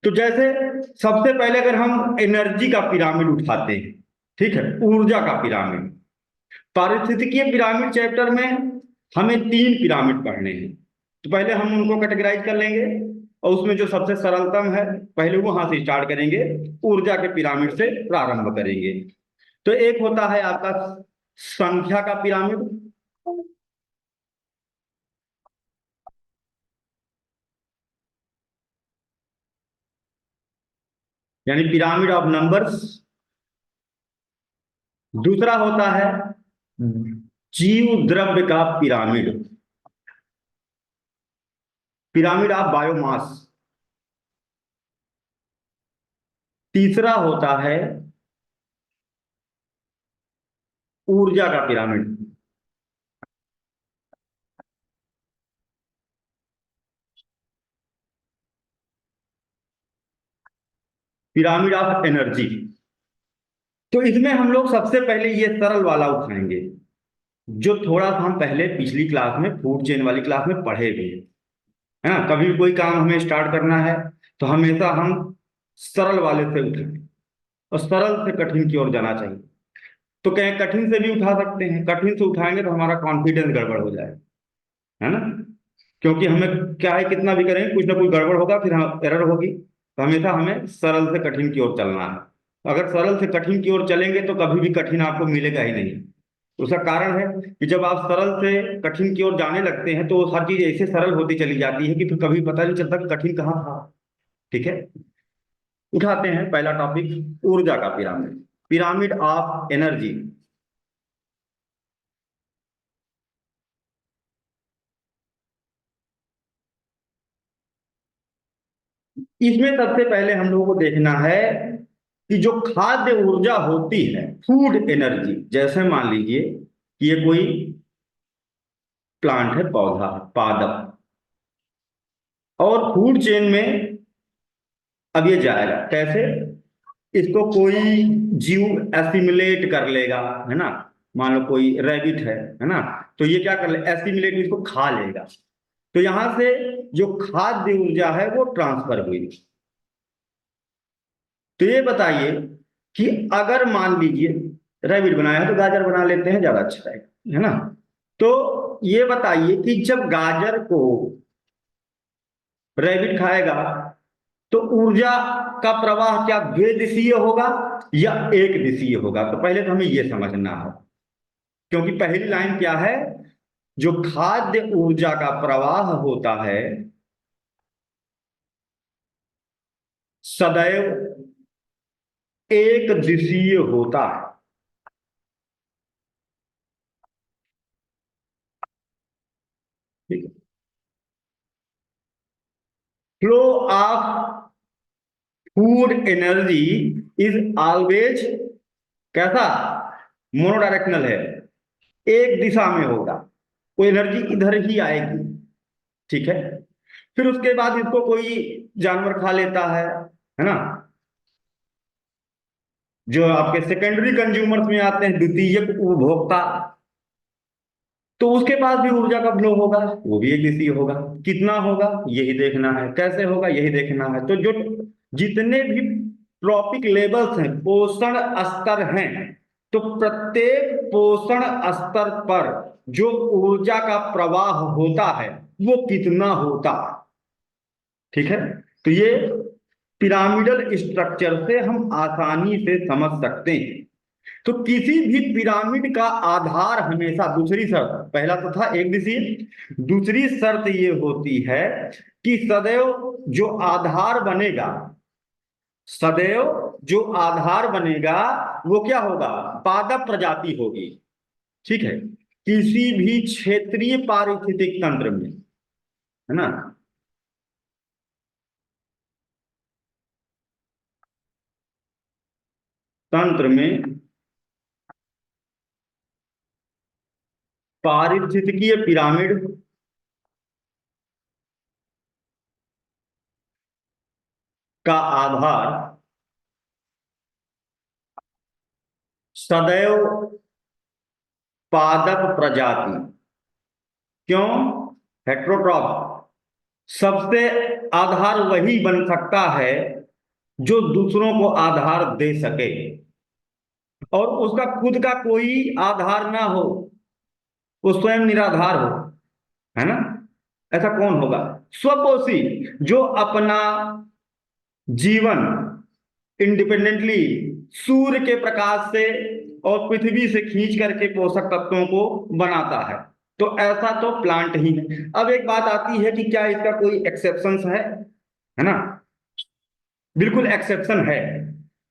तो जैसे सबसे पहले अगर हम एनर्जी का पिरामिड उठाते हैं, ठीक है, ऊर्जा का पिरामिड, पारिस्थितिकीय पिरामिड चैप्टर में हमें तीन पिरामिड पढ़ने हैं। तो पहले हम उनको कैटेगराइज कर लेंगे, और उसमें जो सबसे सरलतम है पहले वहां से स्टार्ट करेंगे, ऊर्जा के पिरामिड से प्रारंभ करेंगे। तो एक होता है आपका संख्या का पिरामिड, यानी पिरामिड ऑफ नंबर्स। दूसरा होता है जीव द्रव्य का पिरामिड, पिरामिड ऑफ बायोमास। तीसरा होता है ऊर्जा का पिरामिड, पिरामिड ऑफ एनर्जी। तो इसमें हम लोग सबसे पहले ये सरल वाला उठाएंगे, जो थोड़ा सा हम पहले पिछली क्लास में फूड चेन वाली क्लास में पढ़े भी हैं, है ना। कभी भी कोई काम हमें स्टार्ट करना है तो हमेशा हम सरल वाले से उठाएं, और सरल से कठिन की ओर जाना चाहिए। तो कहें कठिन से भी उठा सकते हैं, कठिन से उठाएंगे तो हमारा कॉन्फिडेंस गड़बड़ हो जाए, है ना। क्योंकि हमें क्या है, कितना भी करेंगे कुछ ना कुछ गड़बड़ होगा, फिर हम एरर होगी। तो हमेशा हमें सरल से कठिन की ओर चलना है। अगर सरल से कठिन की ओर चलेंगे तो कभी भी कठिन आपको मिलेगा ही नहीं। उसका कारण है कि जब आप सरल से कठिन की ओर जाने लगते हैं तो हर चीज ऐसे सरल होती चली जाती है कि फिर कभी पता नहीं चलता कि कठिन कहाँ था। ठीक है, उठाते हैं पहला टॉपिक, ऊर्जा का पिरामिड, पिरामिड ऑफ एनर्जी। इसमें सबसे पहले हम लोगों को देखना है कि जो खाद्य ऊर्जा होती है, फूड एनर्जी, जैसे मान लीजिए कि ये कोई प्लांट है, पौधा, पादप, और फूड चेन में अब ये जाएगा कैसे, इसको कोई जीव एसिमिलेट कर लेगा, है ना। मान लो कोई रैबिट है ना, तो ये क्या कर ले, एसिमिलेट, इसको खा लेगा। तो यहां से जो खाद्य ऊर्जा है वो ट्रांसफर हुई। तो ये बताइए कि अगर मान लीजिए रैबिट बनाया है तो गाजर बना लेते हैं, ज्यादा अच्छा है ना। तो ये बताइए कि जब गाजर को रैबिट खाएगा तो ऊर्जा का प्रवाह क्या द्विदिशीय होगा या एक दिशीय होगा। तो पहले तो हमें यह समझना है, क्योंकि पहली लाइन क्या है, जो खाद्य ऊर्जा का प्रवाह होता है सदैव एक दिशीय होता है। ठीक है, flow of food energy is always कैसा, मोनोडायरेक्शनल है, एक दिशा में होगा, वो एनर्जी इधर ही आएगी। ठीक है, फिर उसके बाद इसको कोई जानवर खा लेता है ना, जो आपके सेकेंडरी कंज्यूमर्स में आते हैं, द्वितीयक उपभोक्ता। तो उसके पास भी ऊर्जा का फ्लो होगा, वो भी एक दिशीय होगा। कितना होगा यही देखना है, कैसे होगा यही देखना है। तो जो जितने भी ट्रॉपिक लेवल्स हैं, पोषण स्तर हैं, तो प्रत्येक पोषण स्तर पर जो ऊर्जा का प्रवाह होता है वो कितना होता है। ठीक है, तो ये पिरामिडल स्ट्रक्चर से हम आसानी से समझ सकते हैं। तो किसी भी पिरामिड का आधार हमेशा, दूसरी शर्त, पहला तो था एक दिशीय, दूसरी शर्त ये होती है कि सदैव जो आधार बनेगा, सदैव जो आधार बनेगा वो क्या होगा, पादप प्रजाति होगी। ठीक है, किसी भी क्षेत्रीय पारिस्थितिक तंत्र में, है ना, तंत्र में पारिस्थितिकीय पिरामिड का आधार सदैव पादप प्रजाति। क्यों, हेट्रोट्रॉफ, सबसे आधार वही बन सकता है जो दूसरों को आधार दे सके, और उसका खुद का कोई आधार ना हो, वो स्वयं निराधार हो, है ना। ऐसा कौन होगा? स्वपोषी, जो अपना जीवन इंडिपेंडेंटली सूर्य के प्रकाश से और पृथ्वी से खींच करके पोषक तत्वों को बनाता है। तो ऐसा तो प्लांट ही है। अब एक बात आती है कि क्या इसका कोई एक्सेप्शन है ना। बिल्कुल एक्सेप्शन है।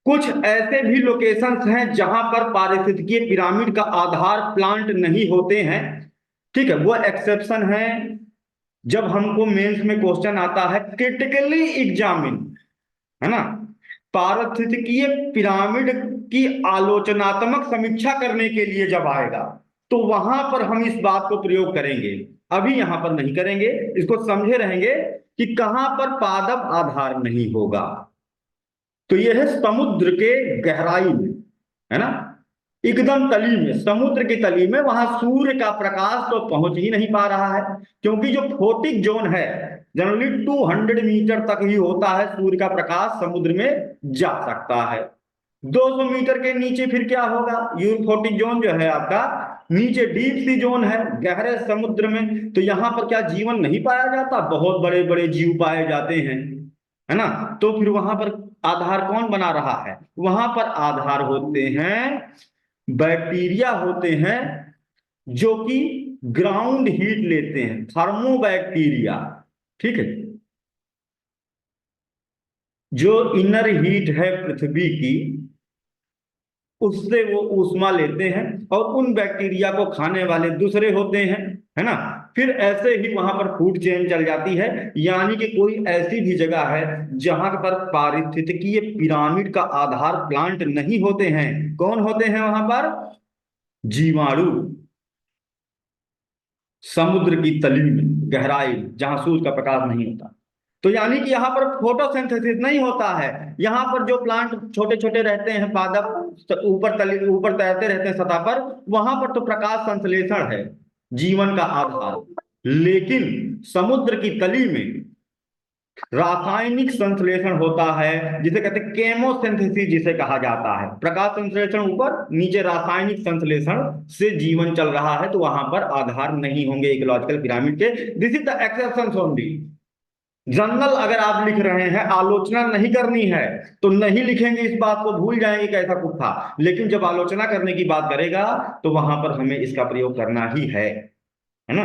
कुछ ऐसे भी लोकेशंस हैं जहां पर पारिस्थितिकीय पिरामिड का आधार प्लांट नहीं होते हैं। ठीक है, वो एक्सेप्शन है जब हमको मेंस में क्वेश्चन आता है क्रिटिकली एग्जामिन, है ना, पारिस्थितिकीय पिरामिड की आलोचनात्मक समीक्षा करने के लिए जब आएगा, तो वहां पर हम इस बात को प्रयोग करेंगे। अभी यहां पर नहीं करेंगे, इसको समझे रहेंगे कि कहां पर पादप आधार नहीं होगा। तो यह है समुद्र के गहराई में, है ना, एकदम तली में, समुद्र की तली में, वहां सूर्य का प्रकाश तो पहुंच ही नहीं पा रहा है, क्योंकि जो फोटिक जोन है जनरली 200 मीटर तक ही होता है, सूर्य का प्रकाश समुद्र में जा सकता है। 200 मीटर के नीचे फिर क्या होगा? यूफोटिक जोन जो है आपका नीचे डीप सी जोन है, गहरे समुद्र में। तो यहां पर क्या जीवन नहीं पाया जाता? बहुत बड़े बड़े जीव पाए जाते हैं, है ना। तो फिर वहां पर आधार कौन बना रहा है? वहां पर आधार होते हैं बैक्टीरिया, होते हैं जो कि ग्राउंड हीट लेते हैं, थर्मोबैक्टीरिया। ठीक है, जो इनर हीट है पृथ्वी की, उससे वो ऊष्मा लेते हैं और उन बैक्टीरिया को खाने वाले दूसरे होते हैं, है ना। फिर ऐसे ही वहां पर फूड चेन चल जाती है। यानी कि कोई ऐसी भी जगह है जहां पर पारिस्थितिकीय पिरामिड का आधार प्लांट नहीं होते हैं। कौन होते हैं वहां पर? जीवाणु, समुद्र की तली में, गहराई, जहां सूर्य का प्रकाश नहीं होता। तो यानी कि यहाँ पर फोटोसिंथेसिस नहीं होता है। यहाँ पर जो प्लांट छोटे छोटे रहते हैं, पादप ऊपर तैरते रहते हैं सतह पर, वहां पर तो प्रकाश संश्लेषण है जीवन का आधार। लेकिन समुद्र की तली में रासायनिक संश्लेषण होता है, जिसे कहते हैं केमोसिंथेसिस, जिसे कहा जाता है। प्रकाश संश्लेषण ऊपर, नीचे रासायनिक संश्लेषण से जीवन चल रहा है, तो वहां पर आधार नहीं होंगे इकोलॉजिकल पिरामिड के। This is the exception only. General अगर आप लिख रहे हैं, आलोचना नहीं करनी है, तो नहीं लिखेंगे, इस बात को भूल जाएंगे कि ऐसा कुछ था। लेकिन जब आलोचना करने की बात करेगा, तो वहां पर हमें इसका प्रयोग करना ही है ना।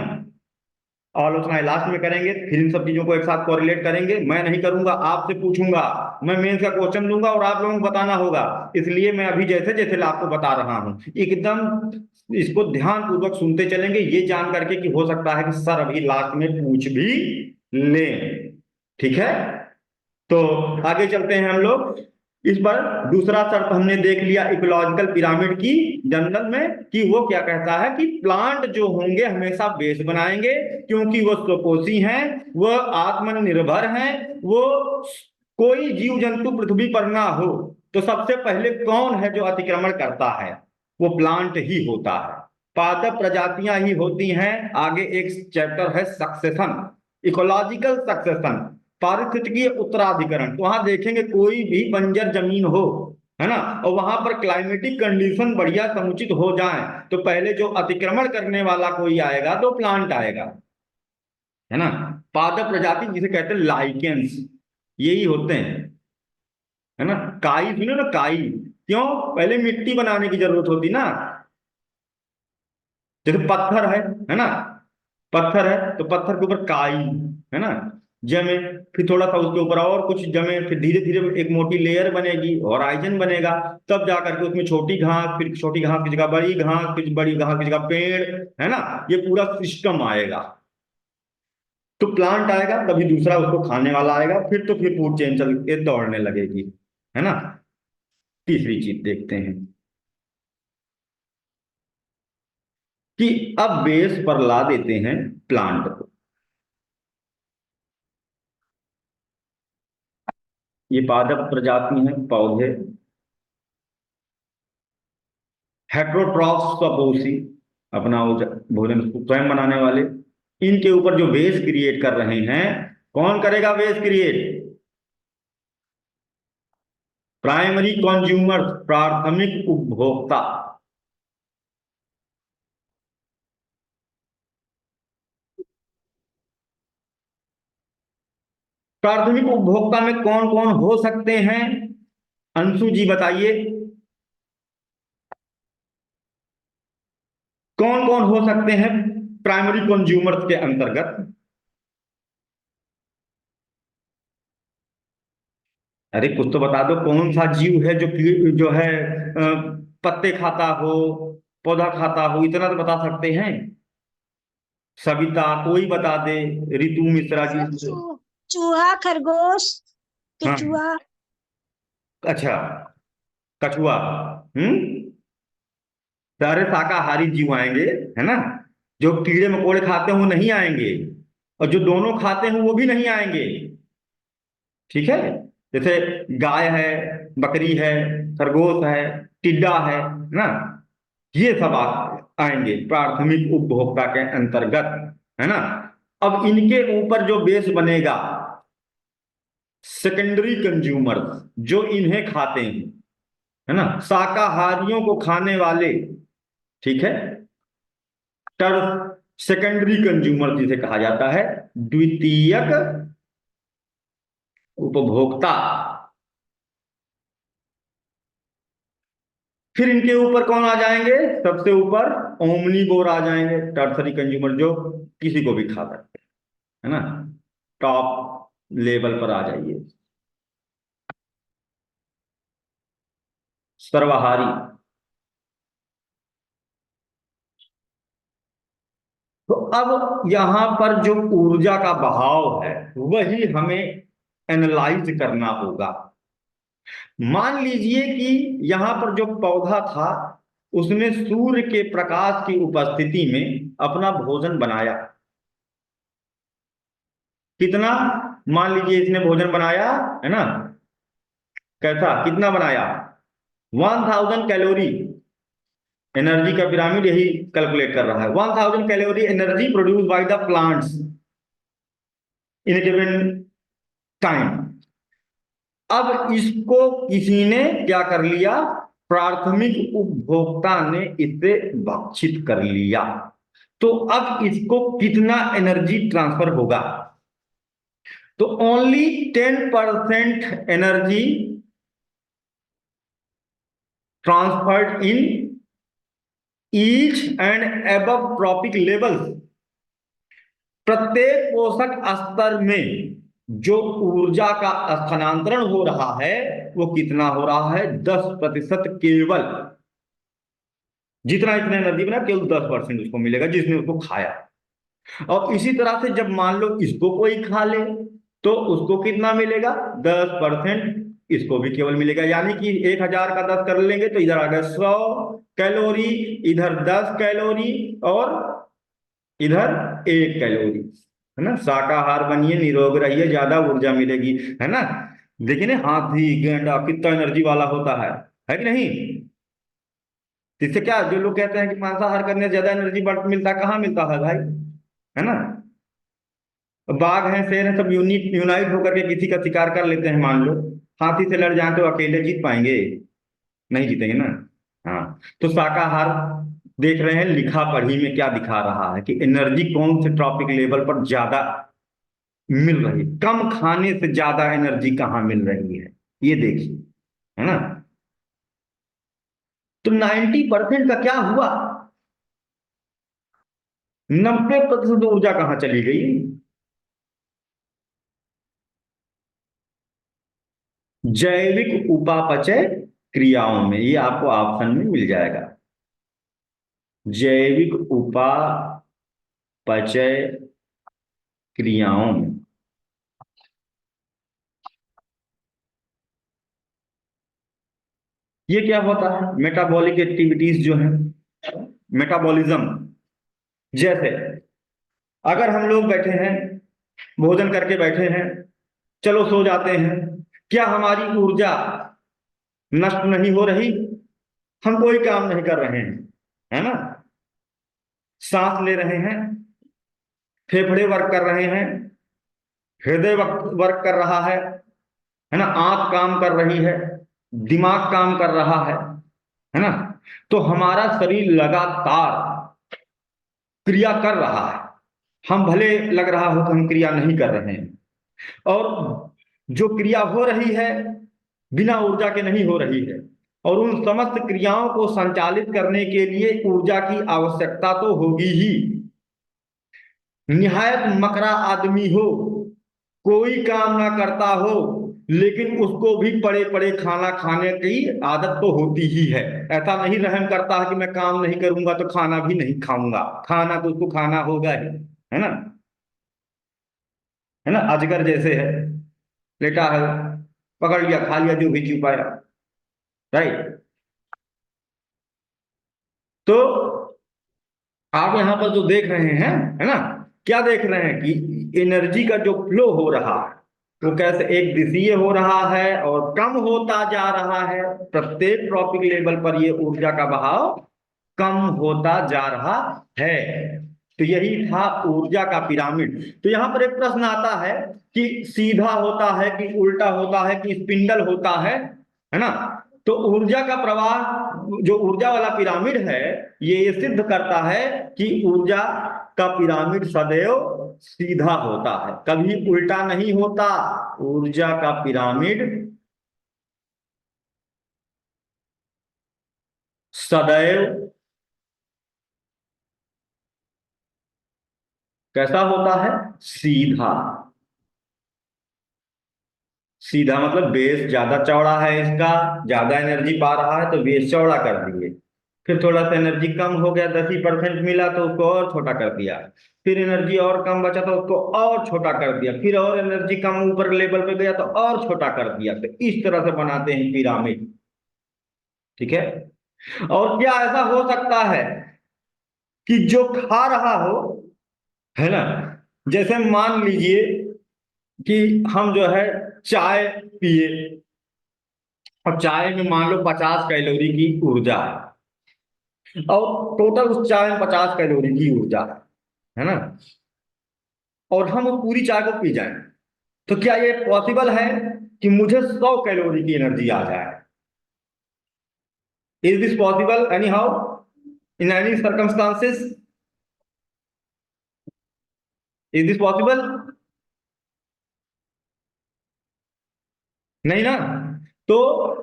आलोचना लास्ट में करेंगे, फिर इन सब चीजों को एक साथ कोरिलेट करेंगे। मैं नहीं करूंगा, आपसे पूछूंगा, मैं मेंस का क्वेश्चन दूंगा और आप लोगों को बताना होगा। इसलिए मैं अभी जैसे जैसे आपको बता रहा हूं, एकदम इसको ध्यान पूर्वक सुनते चलेंगे, ये जान करके कि हो सकता है कि सर अभी लास्ट में पूछ भी ले। ठीक है, तो आगे चलते हैं हम लोग। इस पर दूसरा शर्त हमने देख लिया इकोलॉजिकल पिरामिड की जनरल में, कि वो क्या कहता है कि प्लांट जो होंगे हमेशा बेस बनाएंगे, क्योंकि वो स्वपोषी हैं, वो आत्मनिर्भर हैं, वो कोई जीव जंतु पृथ्वी पर ना हो तो सबसे पहले कौन है जो अतिक्रमण करता है? वो प्लांट ही होता है, पादप प्रजातियां ही होती हैं। आगे एक चैप्टर है सक्सेशन, इकोलॉजिकल सक्सेशन, पारिस्थितिकीय उत्तराधिकरण। तो वहां देखेंगे कोई भी बंजर जमीन हो, है ना, और वहां पर क्लाइमेटिक कंडीशन बढ़िया समुचित हो जाए, तो पहले जो अतिक्रमण करने वाला कोई आएगा तो प्लांट आएगा, है ना। पादप प्रजाति जिसे कहते हैं लाइकेंस, यही होते हैं, है ना। काई सुनो ना, काई, क्यों? पहले मिट्टी बनाने की जरूरत होती ना। जैसे पत्थर है ना, पत्थर है तो पत्थर के ऊपर काई, है ना, जमे, फिर थोड़ा सा उसके ऊपर और कुछ जमे, फिर धीरे धीरे एक मोटी लेयर बनेगी, होराइजन बनेगा, तब जाकर के उसमें छोटी घास, फिर छोटी घास की जगह बड़ी घास, फिर बड़ी घास की जगह पेड़, है ना। ये पूरा सिस्टम आएगा, तो प्लांट आएगा, तभी दूसरा उसको खाने वाला आएगा, फिर फूड चेन चल के दौड़ने लगेगी, है ना। तीसरी चीज देखते हैं कि अब बेस पर ला देते हैं प्लांट को। ये पादप प्रजाति हैं, पौधे, हेट्रोट्रॉफ्स स्वपोषी, अपना भोजन स्वयं बनाने वाले। इनके ऊपर जो बेस क्रिएट कर रहे हैं कौन करेगा वेस्ट क्रिएट? प्राइमरी कंज्यूमर, प्राथमिक उपभोक्ता। प्राथमिक उपभोक्ता में कौन कौन हो सकते हैं? अंशु जी बताइए, कौन कौन हो सकते हैं प्राइमरी कंज्यूमर्स के अंतर्गत? अरे कुछ तो बता दो, कौन सा जीव है जो है पत्ते खाता हो, पौधा खाता हो, इतना तो बता सकते हैं। सविता कोई बता दे, रितु मिश्रा जी। सर चूहा, खरगोश, हाँ, केचुआ। अच्छा, कछुआ। हम्म। सारे शाकाहारी जीव आएंगे, है ना। जो कीड़े मकोड़े खाते हैं वो नहीं आएंगे, और जो दोनों खाते हैं वो भी नहीं आएंगे। ठीक है। जैसे गाय है, बकरी है, खरगोश है, टिड्डा है ना, ये सब आएंगे प्राथमिक उपभोक्ता के अंतर्गत, है ना। अब इनके ऊपर जो बेस बनेगा, सेकेंडरी कंज्यूमर, जो इन्हें खाते हैं, है ना, शाकाहारियों को खाने वाले। ठीक है। तर सेकेंडरी कंज्यूमर जिसे कहा जाता है, द्वितीयक उपभोक्ता। फिर इनके ऊपर कौन आ जाएंगे? सबसे ऊपर ओमनीवोर आ जाएंगे, टर्सरी कंज्यूमर, जो किसी को भी खा सकते हैं, है ना। टॉप लेवल पर आ जाइए, सर्वाहारी। तो अब यहां पर जो ऊर्जा का बहाव है वही हमें एनालाइज करना होगा। मान लीजिए कि यहां पर जो पौधा था उसने सूर्य के प्रकाश की उपस्थिति में अपना भोजन बनाया। कितना? मान लीजिए इसने भोजन बनाया, है ना। कैसा, कितना बनाया? 1000 कैलोरी। एनर्जी का पिरामिड यही कैलकुलेट कर रहा है। 1000 calorie energy produce by the plants in given time. अब इसको किसी ने क्या कर लिया? प्राथमिक उपभोक्ता ने इसे भक्षित कर लिया। तो अब इसको कितना एनर्जी ट्रांसफर होगा? तो only 10% energy transferred in each and above trophic levels. प्रत्येक पोषक स्तर में जो ऊर्जा का स्थानांतरण हो रहा है वो कितना हो रहा है? 10% केवल। जितना इसने एनर्जी बना केवल 10% उसको मिलेगा जिसने उसको खाया। और इसी तरह से जब मान लो इसको कोई खा ले तो उसको कितना मिलेगा? 10%। इसको भी केवल मिलेगा, यानी कि 1000 का 10 कर लेंगे तो इधर आ गया 100 कैलोरी, इधर 10 कैलोरी, और इधर 1 कैलोरी, है ना। शाकाहार बनिए, निरोग रहिए, ज्यादा ऊर्जा मिलेगी, है ना। देखिए ना, हाथी गेंडा कितना एनर्जी वाला होता है कि नहीं। इससे क्या, जो लोग कहते हैं कि मांसाहार करने से ज्यादा एनर्जी बढ़ मिलता है, कहाँ मिलता है भाई, है ना। बाघ है, शेर है, सब यूनाइट होकर के किसी का शिकार कर लेते हैं, मान लो। हाथी से लड़ जाए तो अकेले जीत पाएंगे? नहीं जीतेंगे ना। हाँ। तो शाकाहार देख रहे हैं, लिखा पढ़ी में क्या दिखा रहा है कि एनर्जी कौन से ट्रॉपिक लेवल पर ज्यादा मिल रही है, कम खाने से ज्यादा एनर्जी कहाँ मिल रही है, ये देखिए, है ना। तो 90% का क्या हुआ? 90% ऊर्जा कहाँ चली गई? जैविक उपापचय क्रियाओं में, ये आपको ऑप्शन में मिल जाएगा। जैविक उपापचय क्रियाओं में। ये क्या होता है? मेटाबॉलिक एक्टिविटीज जो है, मेटाबॉलिज्म। जैसे अगर हम लोग बैठे हैं, भोजन करके बैठे हैं, चलो सो जाते हैं, क्या हमारी ऊर्जा नष्ट नहीं हो रही? हम कोई काम नहीं कर रहे हैं, है ना। सांस ले रहे हैं, फेफड़े वर्क कर रहे हैं, हृदय वर्क कर रहा है ना, आंख काम कर रही है, दिमाग काम कर रहा है ना। तो हमारा शरीर लगातार क्रिया कर रहा है। हम भले लग रहा हो कि हम क्रिया नहीं कर रहे हैं, और जो क्रिया हो रही है बिना ऊर्जा के नहीं हो रही है, और उन समस्त क्रियाओं को संचालित करने के लिए ऊर्जा की आवश्यकता तो होगी ही। निहायत मकरा आदमी हो, कोई काम ना करता हो, लेकिन उसको भी पड़े पड़े खाना खाने की आदत तो होती ही है। ऐसा नहीं रहम करता है कि मैं काम नहीं करूंगा तो खाना भी नहीं खाऊंगा, खाना तो उसको खाना होगा ही, है ना। है ना, अजगर जैसे है, लेटा है, पकड़ लिया, खा लिया, जो भी चू पाया। राइट। तो आप यहाँ पर जो देख रहे हैं, है ना, क्या देख रहे हैं कि एनर्जी का जो फ्लो हो रहा है वो कैसे एक दिशीय हो रहा है और कम होता जा रहा है। प्रत्येक ट्रॉपिक लेवल पर ये ऊर्जा का बहाव कम होता जा रहा है। तो यही था ऊर्जा का पिरामिड। तो यहाँ पर एक प्रश्न आता है कि सीधा होता है कि उल्टा होता है कि स्पिंडल होता है ना। तो ऊर्जा का प्रवाह, जो ऊर्जा वाला पिरामिड है, ये सिद्ध करता है कि ऊर्जा का पिरामिड सदैव सीधा होता है, कभी उल्टा नहीं होता। ऊर्जा का पिरामिड सदैव कैसा होता है? सीधा। सीधा मतलब बेस ज्यादा चौड़ा है, इसका ज्यादा एनर्जी पा रहा है तो बेस चौड़ा कर दिए। फिर थोड़ा सा एनर्जी कम हो गया, 10% मिला तो उसको और छोटा कर दिया। फिर एनर्जी और कम बचा तो उसको और छोटा कर दिया। फिर और एनर्जी कम ऊपर लेवल पे गया तो और छोटा कर दिया। तो इस तरह से बनाते हैं पिरामिड। ठीक है। और क्या ऐसा हो सकता है कि जो खा रहा हो, है ना, जैसे मान लीजिए कि हम जो है चाय पिए, और चाय में मान लो 50 कैलोरी की ऊर्जा है, और टोटल उस चाय में 50 कैलोरी की ऊर्जा है ना, और हम उस पूरी चाय को पी जाएं, तो क्या ये पॉसिबल है कि मुझे 100 कैलोरी की एनर्जी आ जाए? Is this possible any how, in any circumstances? Is this possible? नहीं ना। तो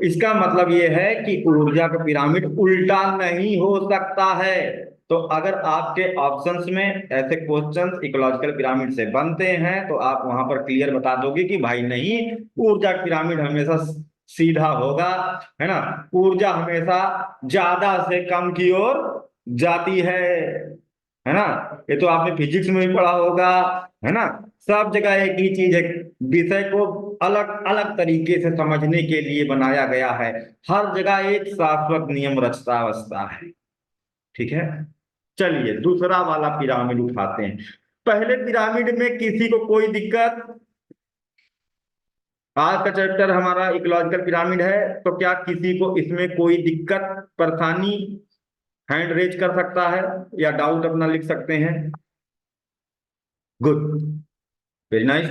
इसका मतलब यह है कि ऊर्जा का पिरामिड उल्टा नहीं हो सकता है। तो अगर आपके ऑप्शंस में ऐसे क्वेश्चंस इकोलॉजिकल पिरामिड से बनते हैं तो आप वहां पर क्लियर बता दोगे कि भाई नहीं, ऊर्जा पिरामिड हमेशा सीधा होगा, है ना। ऊर्जा हमेशा ज्यादा से कम की ओर जाती है ना। ये तो आपने फिजिक्स में भी पढ़ा होगा, है ना। सब जगह एक ही चीज है, विषय को अलग अलग तरीके से समझने के लिए बनाया गया है। हर जगह एक शाश्वत नियम रचता बसता है। ठीक है। चलिए दूसरा वाला पिरामिड उठाते हैं। पहले पिरामिड में किसी को कोई दिक्कत? आज का चैप्टर हमारा इकोलॉजिकल पिरामिड है, तो क्या किसी को इसमें कोई दिक्कत, परेशानी? हैंड रेज कर सकता है या डाउट अपना लिख सकते हैं। Good, very nice.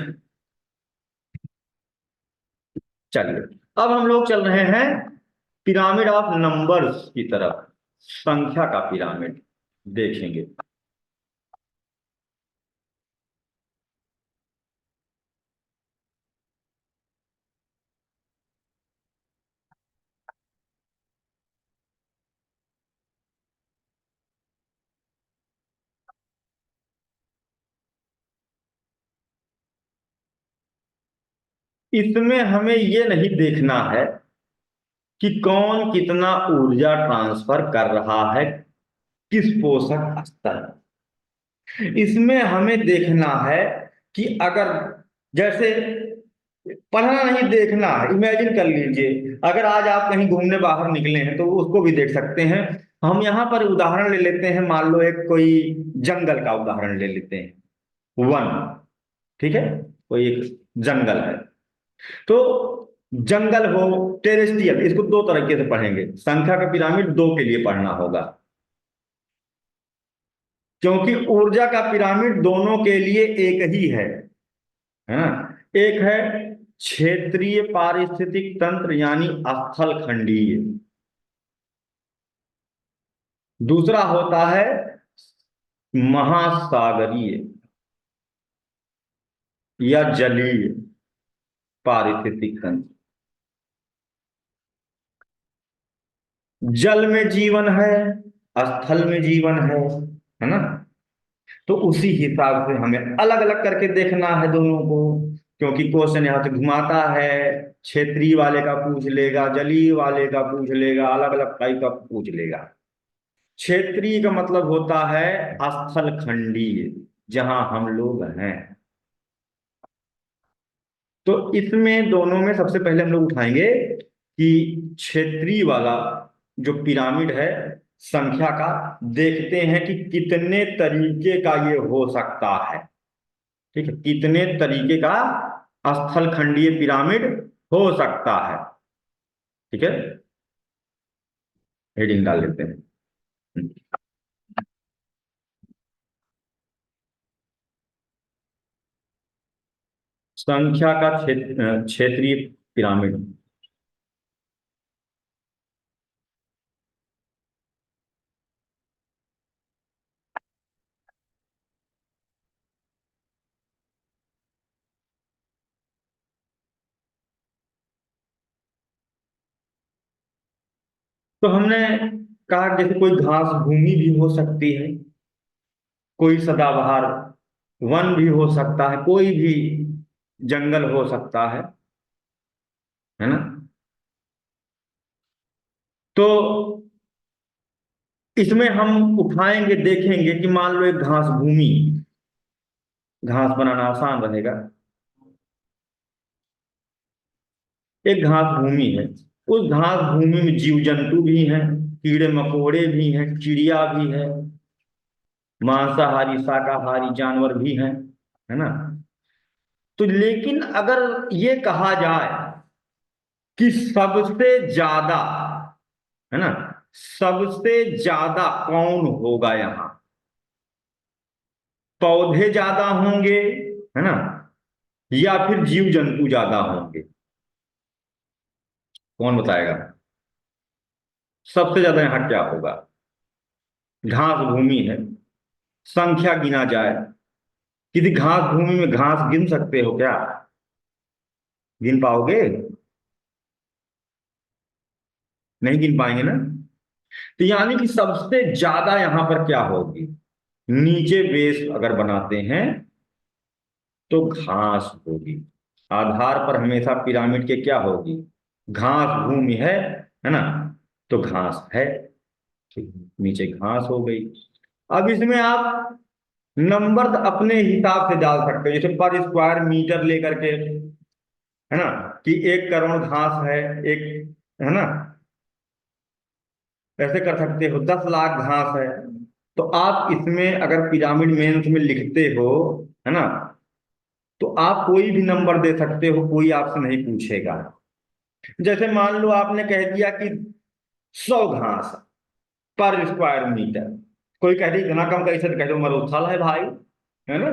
चलिए अब हम लोग चल रहे हैं पिरामिड ऑफ नंबर्स की तरफ। संख्या का पिरामिड देखेंगे। इसमें हमें ये नहीं देखना है कि कौन कितना ऊर्जा ट्रांसफर कर रहा है, किस पोषक स्तर। इसमें हमें देखना है कि अगर, जैसे, पढ़ना नहीं देखना है। इमेजिन कर लीजिए अगर आज आप कहीं घूमने बाहर निकले हैं तो उसको भी देख सकते हैं। हम यहाँ पर उदाहरण ले लेते हैं, मान लो एक कोई जंगल का उदाहरण ले लेते हैं, वन। ठीक है, कोई एक जंगल है। तो जंगल हो, टेरेस्ट्रियल, इसको दो तरीके से पढ़ेंगे। संख्या का पिरामिड दो के लिए पढ़ना होगा, क्योंकि ऊर्जा का पिरामिड दोनों के लिए एक ही है। है ना। एक है क्षेत्रीय पारिस्थितिक तंत्र यानी स्थल खंडीय, दूसरा होता है महासागरीय या जलीय पारिस्थितिक तंत्र। जल में जीवन है, स्थल में जीवन है ना। तो उसी हिसाब से हमें अलग अलग करके देखना है दोनों को, क्योंकि क्वेश्चन यहां से घुमाता है, क्षेत्रीय वाले का पूछ लेगा, जलीय वाले का पूछ लेगा, अलग अलग टाइप का पूछ लेगा। क्षेत्रीय का मतलब होता है स्थल खंडीय, जहां हम लोग हैं। तो इसमें दोनों में सबसे पहले हम लोग उठाएंगे कि क्षेत्रीय वाला जो पिरामिड है, संख्या का देखते हैं कि कितने तरीके का ये हो सकता है। ठीक है, कितने तरीके का स्थल खंडीय पिरामिड हो सकता है। ठीक है, हेडिंग डाल लेते हैं। संख्या का क्षेत्रीय पिरामिड। तो हमने कहा जैसे कोई घास भूमि भी हो सकती है, कोई सदाबहार वन भी हो सकता है, कोई भी जंगल हो सकता है ना। तो इसमें हम उठाएंगे, देखेंगे कि मान लो एक घास भूमि, घास बनाना आसान रहेगा। एक घास भूमि है, उस घास भूमि में जीव जंतु भी हैं, कीड़े मकोड़े भी हैं, चिड़िया भी है, मांसाहारी शाकाहारी जानवर भी हैं, है ना। तो लेकिन अगर ये कहा जाए कि सबसे ज्यादा, है ना, सबसे ज्यादा कौन होगा यहां, पौधे ज्यादा होंगे, है ना, या फिर जीव जंतु ज्यादा होंगे, कौन बताएगा सबसे ज्यादा यहां क्या होगा। घास भूमि है, संख्या गिना जाए, किसी घास भूमि में घास गिन सकते हो क्या, गिन पाओगे, नहीं गिन पाएंगे ना। तो यानी कि सबसे ज्यादा यहां पर क्या होगी, नीचे बेस अगर बनाते हैं तो घास होगी। आधार पर हमेशा पिरामिड के क्या होगी, घास भूमि है ना, तो घास है। ठीक, नीचे घास हो गई। अब इसमें आप नंबर अपने हिसाब से डाल सकते हो, जैसे पर स्क्वायर मीटर लेकर के, है ना, कि 1 करोड़ घास है, एक, है ना, ऐसे कर सकते हो, 10 लाख घास है। तो आप इसमें अगर पिरामिड मेंस में लिखते हो, है ना, तो आप कोई भी नंबर दे सकते हो, कोई आपसे नहीं पूछेगा। जैसे मान लो आपने कह दिया कि 100 घास पर स्क्वायर मीटर, कोई कह दी इतना कम कैसे, तो कह दो मरुस्थल है भाई, है ना,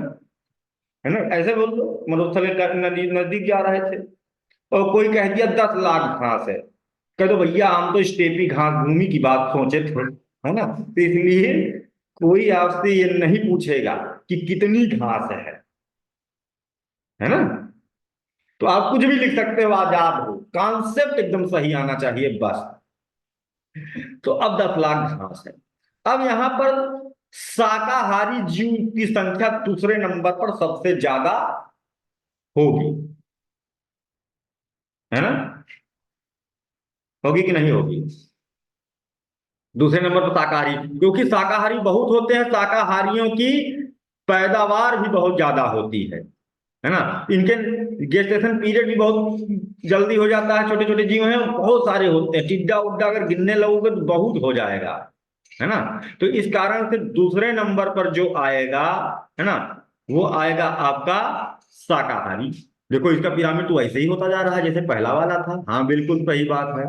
है ना, ऐसे बोल दो मरुस्थल के नदी नजदीक जा रहे थे। और कोई कह दिया 10 लाख घास है, कह दो भैया हम तो स्टेपी घास भूमि की बात सोचे थे, है ना। तो इसलिए कोई आपसे ये नहीं पूछेगा कि कितनी घास है ना। तो आप कुछ भी लिख सकते हो, आजाद हो, कॉन्सेप्ट एकदम सही आना चाहिए बस। तो अब 10 लाख घास है। अब यहां पर शाकाहारी जीव की संख्या दूसरे नंबर पर सबसे ज्यादा होगी, है ना, होगी कि नहीं होगी। दूसरे नंबर पर शाकाहारी, क्योंकि शाकाहारी बहुत होते हैं, शाकाहारियों की पैदावार भी बहुत ज्यादा होती है ना। इनके गेस्टेशन पीरियड भी बहुत जल्दी हो जाता है, छोटे छोटे जीव हैं बहुत सारे होते हैं, टिड्डा उड्डा अगर गिनने लगोगे तो बहुत हो जाएगा, है ना। तो इस कारण से दूसरे नंबर पर जो आएगा, है ना, वो आएगा आपका शाकाहारी। देखो इसका पिरामिड तो वैसे ही होता जा रहा है जैसे पहला वाला था, हाँ बिल्कुल सही बात है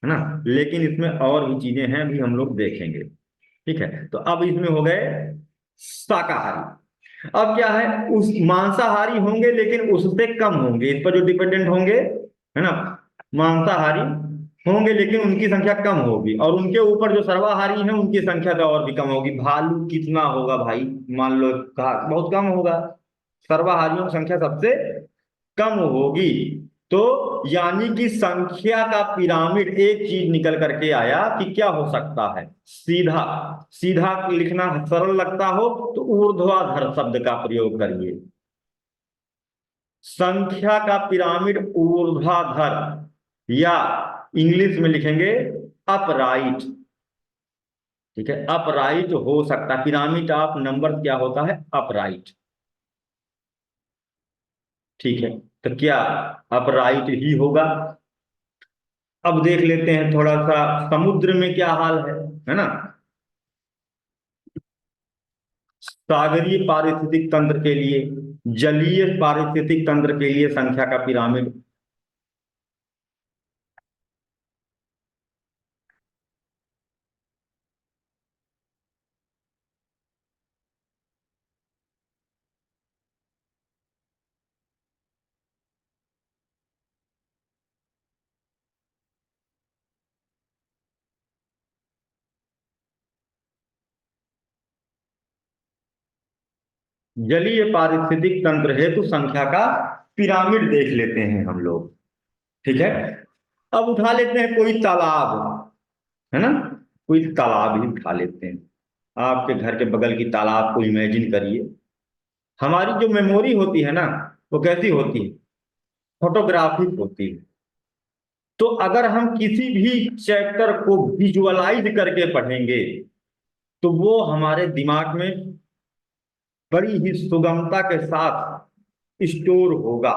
ना। लेकिन इसमें और भी चीजें हैं, अभी हम लोग देखेंगे। ठीक है, तो अब इसमें हो गए शाकाहारी। अब क्या है, उस मांसाहारी होंगे लेकिन उससे कम होंगे, इस पर जो डिपेंडेंट होंगे, है ना, मांसाहारी होंगे लेकिन उनकी संख्या कम होगी, और उनके ऊपर जो सर्वाहारी हैं उनकी संख्या तो और भी कम होगी। भालू कितना होगा भाई, मान लो कहा बहुत कम होगा, सर्वाहारियों की संख्या सबसे कम होगी। तो यानी कि संख्या का पिरामिड, एक चीज निकल करके आया कि क्या हो सकता है, सीधा सीधा लिखना सरल लगता हो तो ऊर्ध्वाधर शब्द का प्रयोग करिए। संख्या का पिरामिड ऊर्ध्वाधर, या इंग्लिश में लिखेंगे अपराइट। ठीक है, अपराइट हो सकता है, पिरामिड ऑफ नंबर क्या होता है, अपराइट। ठीक है, तो क्या अपराइट ही होगा। अब देख लेते हैं थोड़ा सा समुद्र में क्या हाल है ना। सागरीय पारिस्थितिक तंत्र के लिए, जलीय पारिस्थितिक तंत्र के लिए संख्या का पिरामिड। जलीय पारिस्थितिक तंत्र हेतु संख्या का पिरामिड देख लेते हैं हम लोग। ठीक है, अब उठा लेते हैं कोई तालाब, है ना, कोई तालाब ही उठा लेते हैं। आपके घर के बगल की तालाब को इमेजिन करिए। हमारी जो मेमोरी होती है ना, वो कैसी होती है, फोटोग्राफिक होती है। तो अगर हम किसी भी चैप्टर को विजुअलाइज करके पढ़ेंगे तो वो हमारे दिमाग में बड़ी ही सुगमता के साथ स्टोर होगा।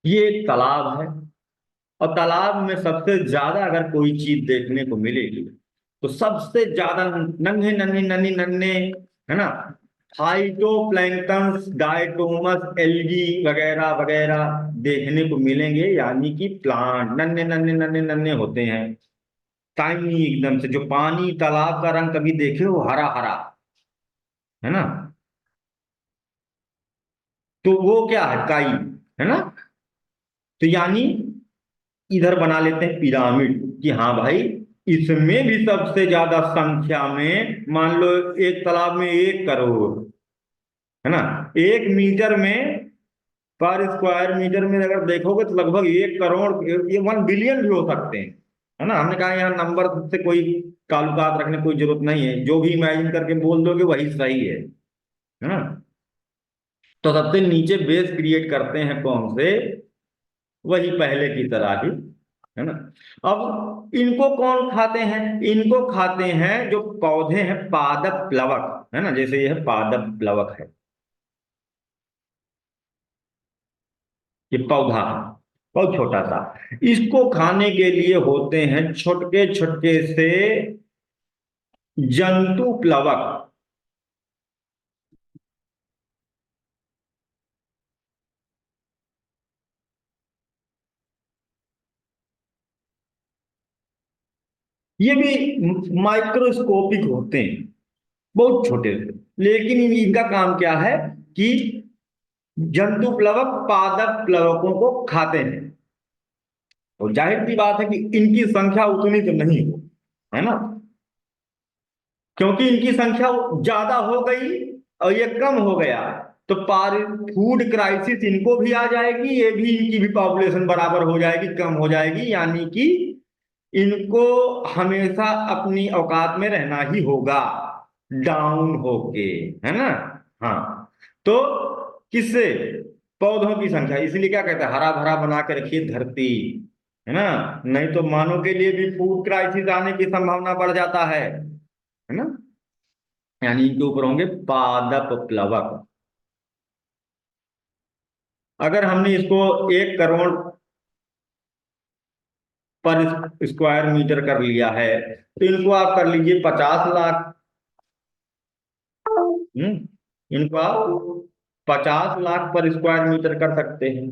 ये एक तालाब है, और तालाब में सबसे ज्यादा अगर कोई चीज देखने को मिलेगी तो सबसे ज्यादा नन्हे नन्हे नन्हे नन्हे, है ना, फाइटोप्लैंक्टन, डायटोमस, एल्गी वगैरह वगैरह देखने को मिलेंगे, यानी कि प्लांट नन्हे नन्हे नन्हे नन्हे होते हैं, टाइनी एकदम से। जो पानी तालाब का रंग कभी देखे हो, हरा हरा, है ना, तो वो क्या है, काई, है ना। तो यानी इधर बना लेते हैं पिरामिड कि हाँ भाई, इसमें भी सबसे ज्यादा संख्या में, मान लो एक तालाब में 1 करोड़, है ना, 1 मीटर में, पर स्क्वायर मीटर में अगर देखोगे तो लगभग 1 करोड़, ये 1 बिलियन भी हो सकते हैं, है ना। हमने कहा यहाँ नंबर से कोई ताल्लुकात रखने की कोई जरूरत नहीं है, जो भी इमेजिन करके बोल दोगे वही सही है ना। तो सबसे नीचे बेस क्रिएट करते हैं कौन से, वही पहले की तरह ही, है ना। अब इनको कौन खाते हैं, इनको खाते हैं जो पौधे हैं पादप प्लवक, है ना, जैसे यह पादप प्लवक है, ये पौधा है बहुत छोटा सा। इसको खाने के लिए होते हैं छोटे छोटे से जंतु प्लवक। ये भी माइक्रोस्कोपिक होते हैं, बहुत छोटे से, लेकिन इनका काम क्या है कि जंतु प्लवक पादप प्लवकों को खाते हैं। और जाहिर सी बात है कि इनकी संख्या उतनी तो नहीं हो, है ना, क्योंकि इनकी संख्या ज्यादा हो गई और ये कम हो गया तो फूड क्राइसिस इनको भी आ जाएगी, ये भी, इनकी भी पॉपुलेशन बराबर हो जाएगी, कम हो जाएगी, यानी कि इनको हमेशा अपनी औकात में रहना ही होगा, डाउन होके, है ना। हाँ, तो किससे, पौधों की संख्या, इसलिए क्या कहते हैं, हरा भरा बना के रखिए धरती, है ना, नहीं तो मानव के लिए भी फूड क्राइसिस आने की संभावना बढ़ जाता है ना। यानी इनके ऊपर होंगे पादप प्लवक। अगर हमने इसको 1 करोड़ पर स्क्वायर मीटर कर लिया है तो इनको आप कर लीजिए 50 लाख। इनको आप 50 लाख पर स्क्वायर मीटर कर सकते हैं।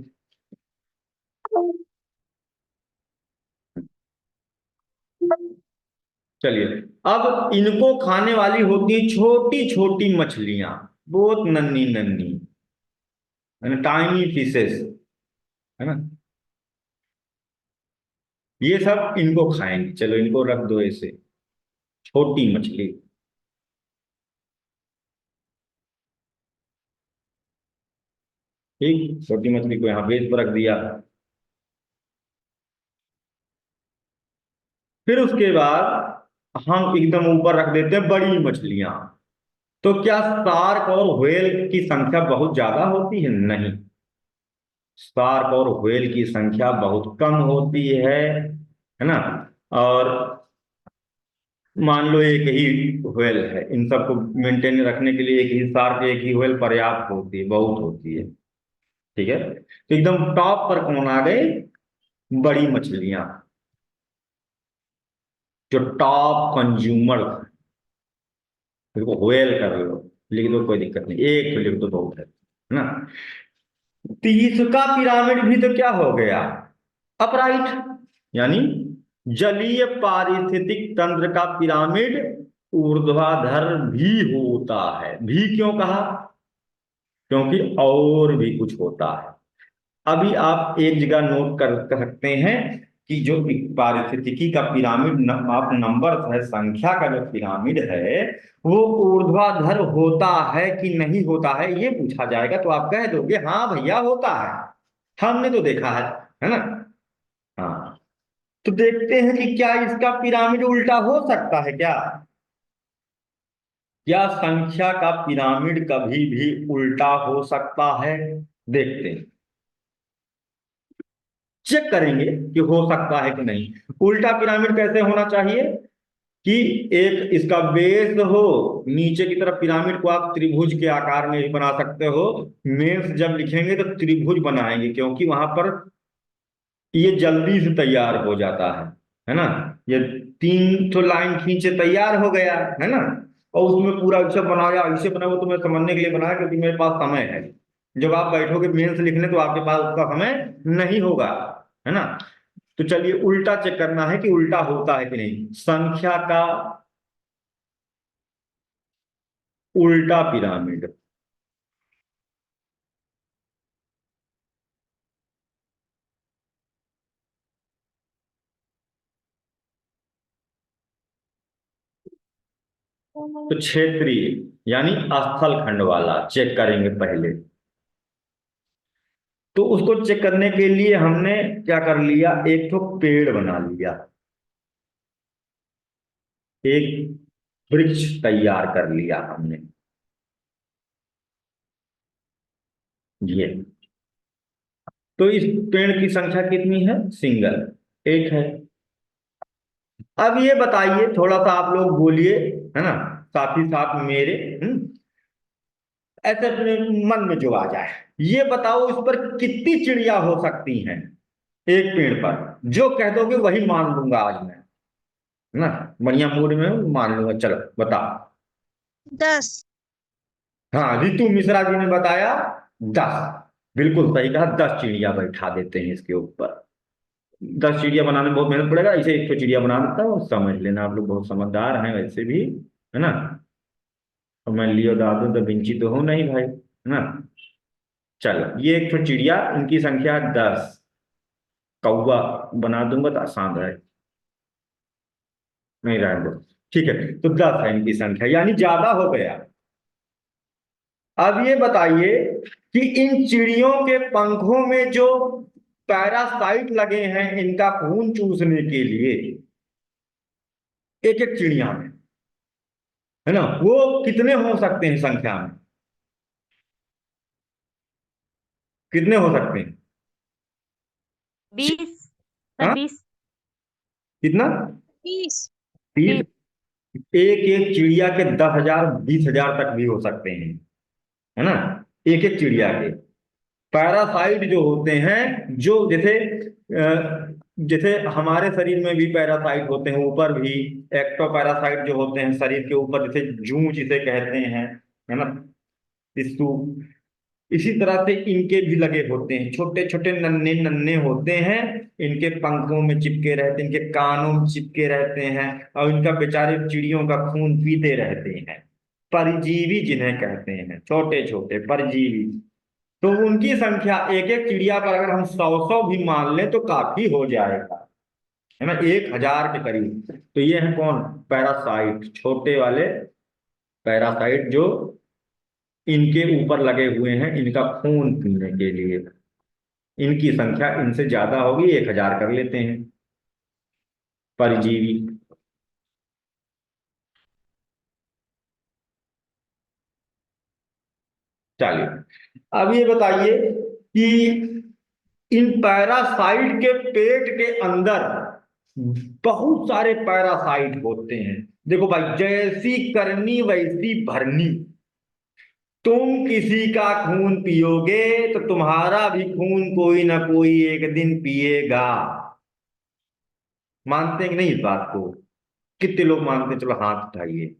चलिए, अब इनको खाने वाली होती हैं छोटी छोटी मछलियां, बहुत नन्ही नन्ही, टाइनी फिशेस, है ना। ये सब इनको खाएंगे, चलो इनको रख दो ऐसे, छोटी मछली। ठीक, छोटी मछली को यहाँ बेस पर रख दिया। फिर उसके बाद हम एकदम ऊपर रख देते हैं बड़ी मछलियां। तो क्या शार्क और व्हेल की संख्या बहुत ज्यादा होती है? नहीं, शार्क और व्हेल की संख्या बहुत कम होती है ना। और मान लो एक ही व्हेल है, इन सबको मेंटेन रखने के लिए एक ही शार्क, एक ही व्हेल पर्याप्त होती है, बहुत होती है। ठीक है, तो एकदम टॉप पर कौन आ गए? बड़ी मछलियां, जो टॉप कंज्यूमर। देखो व्हेल कर लो, लिख दो, कोई दिक्कत नहीं, एक तो लिख दो, बहुत है ना। 30 का पिरामिड भी तो क्या हो गया? अपराइट, यानी जलीय पारिस्थितिक तंत्र का पिरामिड ऊर्ध्वाधर भी होता है। भी क्यों कहा? क्योंकि और भी कुछ होता है। अभी आप एक जगह नोट कर सकते हैं कि जो पारिस्थितिकी का पिरामिड आप नंबर है, संख्या का जो पिरामिड है, वो ऊर्ध्वाधर होता है कि नहीं होता है, ये पूछा जाएगा तो आप कह दोगे हाँ भैया होता है, हमने तो देखा है ना। हाँ, तो देखते हैं कि क्या इसका पिरामिड उल्टा हो सकता है क्या? क्या संख्या का पिरामिड कभी भी उल्टा हो सकता है? देखते हैं, चेक करेंगे कि हो सकता है कि नहीं। उल्टा पिरामिड कैसे होना चाहिए कि एक इसका बेस हो, नीचे की तरफ पिरामिड को आप त्रिभुज के आकार में भी बना सकते हो। मेंस जब लिखेंगे तो त्रिभुज बनाएंगे, क्योंकि वहां पर ये जल्दी से तैयार हो जाता है ना। ये 3 लाइन खींचे तैयार हो गया, है ना। और उसमें पूरा ऐसे बनाया, ऐसे बनाया, वो तो मैं समझने के लिए बनाया क्योंकि मेरे पास समय है। जब आप बैठोगे मेंस लिखने तो आपके पास उतना समय नहीं होगा, है ना। तो चलिए उल्टा चेक करना है कि उल्टा होता है कि नहीं। संख्या का उल्टा पिरामिड, तो क्षेत्रीय यानी स्थल खंड वाला चेक करेंगे पहले। तो उसको चेक करने के लिए हमने क्या कर लिया, एक तो पेड़ बना लिया, एक वृक्ष तैयार कर लिया हमने। ये, तो इस पेड़ की संख्या कितनी है? सिंगल, एक है। अब ये बताइए, थोड़ा सा आप लोग बोलिए, है ना, साथ ही साथ मेरे, ऐसे अपने मन में जो आ जाए। ये बताओ इस पर कितनी चिड़िया हो सकती हैं एक पेड़ पर? जो कह दोगे वही मान लूंगा आज मैं, है ना। बढ़िया मूड में हूं, मान लूंगा, चलो बताओ। 10। हाँ, रितु मिश्रा जी ने बताया 10। बिल्कुल सही कहा, 10 चिड़िया बैठा देते हैं इसके ऊपर। 10 चिड़िया बनाने में बहुत मेहनत पड़ेगा, इसे एक तो चिड़िया बना देता हूँ, समझ लेना, आप लोग बहुत समझदार हैं वैसे भी, है ना। और मैं लियोनार्डो दा विंची तो हूं नहीं भाई, है ना। चलो, ये एक तो चिड़िया, इनकी संख्या 10। कौवा बना दूंगा तो आसान रहे, नहीं रहने दो। ठीक है, तो 10 है इनकी संख्या, यानी ज्यादा हो गया। अब ये बताइए कि इन चिड़ियों के पंखों में जो पैरासाइट लगे हैं इनका खून चूसने के लिए, एक एक चिड़िया में, है ना, वो कितने हो सकते हैं संख्या में? कितने हो सकते हैं? 20 सर, हाँ, 20। कितना? 20। 30। एक एक चिड़िया के 10,000 20,000 तक भी हो सकते हैं, है ना, एक एक चिड़िया के। पैरासाइट जो होते हैं, जो जैसे जैसे हमारे शरीर में भी पैरासाइट होते हैं ऊपर भी, एक्टो पैरासाइट जो होते हैं शरीर के ऊपर, जैसे जूं जिसे कहते हैं, है ना, टिश्यू, इसी तरह से इनके भी लगे होते हैं, छोटे छोटे नन्हे नन्हे होते हैं, इनके पंखों में चिपके रहते हैं, इनके कानों में चिपके रहते हैं, और इनका बेचारे चिड़ियों का खून पीते रहते हैं। परजीवी जिन्हें कहते हैं, छोटे छोटे परजीवी। तो उनकी संख्या, एक एक चिड़िया पर अगर हम 100 भी मान लें तो काफी हो जाएगा, है ना, 1000 के करीब। तो ये है कौन? पैरासाइट, छोटे वाले पैरासाइट जो इनके ऊपर लगे हुए हैं इनका खून पीने के लिए। इनकी संख्या इनसे ज्यादा होगी, 1000 कर लेते हैं परजीवी। चलिए, अब ये बताइए कि इन पैरासाइट के पेट के अंदर बहुत सारे पैरासाइट होते हैं। देखो भाई, जैसी करनी वैसी भरनी। तुम किसी का खून पियोगे तो तुम्हारा भी खून कोई ना कोई एक दिन पिएगा। मानते हैं कि नहीं इस बात को? कितने लोग मानते हैं? चलो हाथ उठाइए।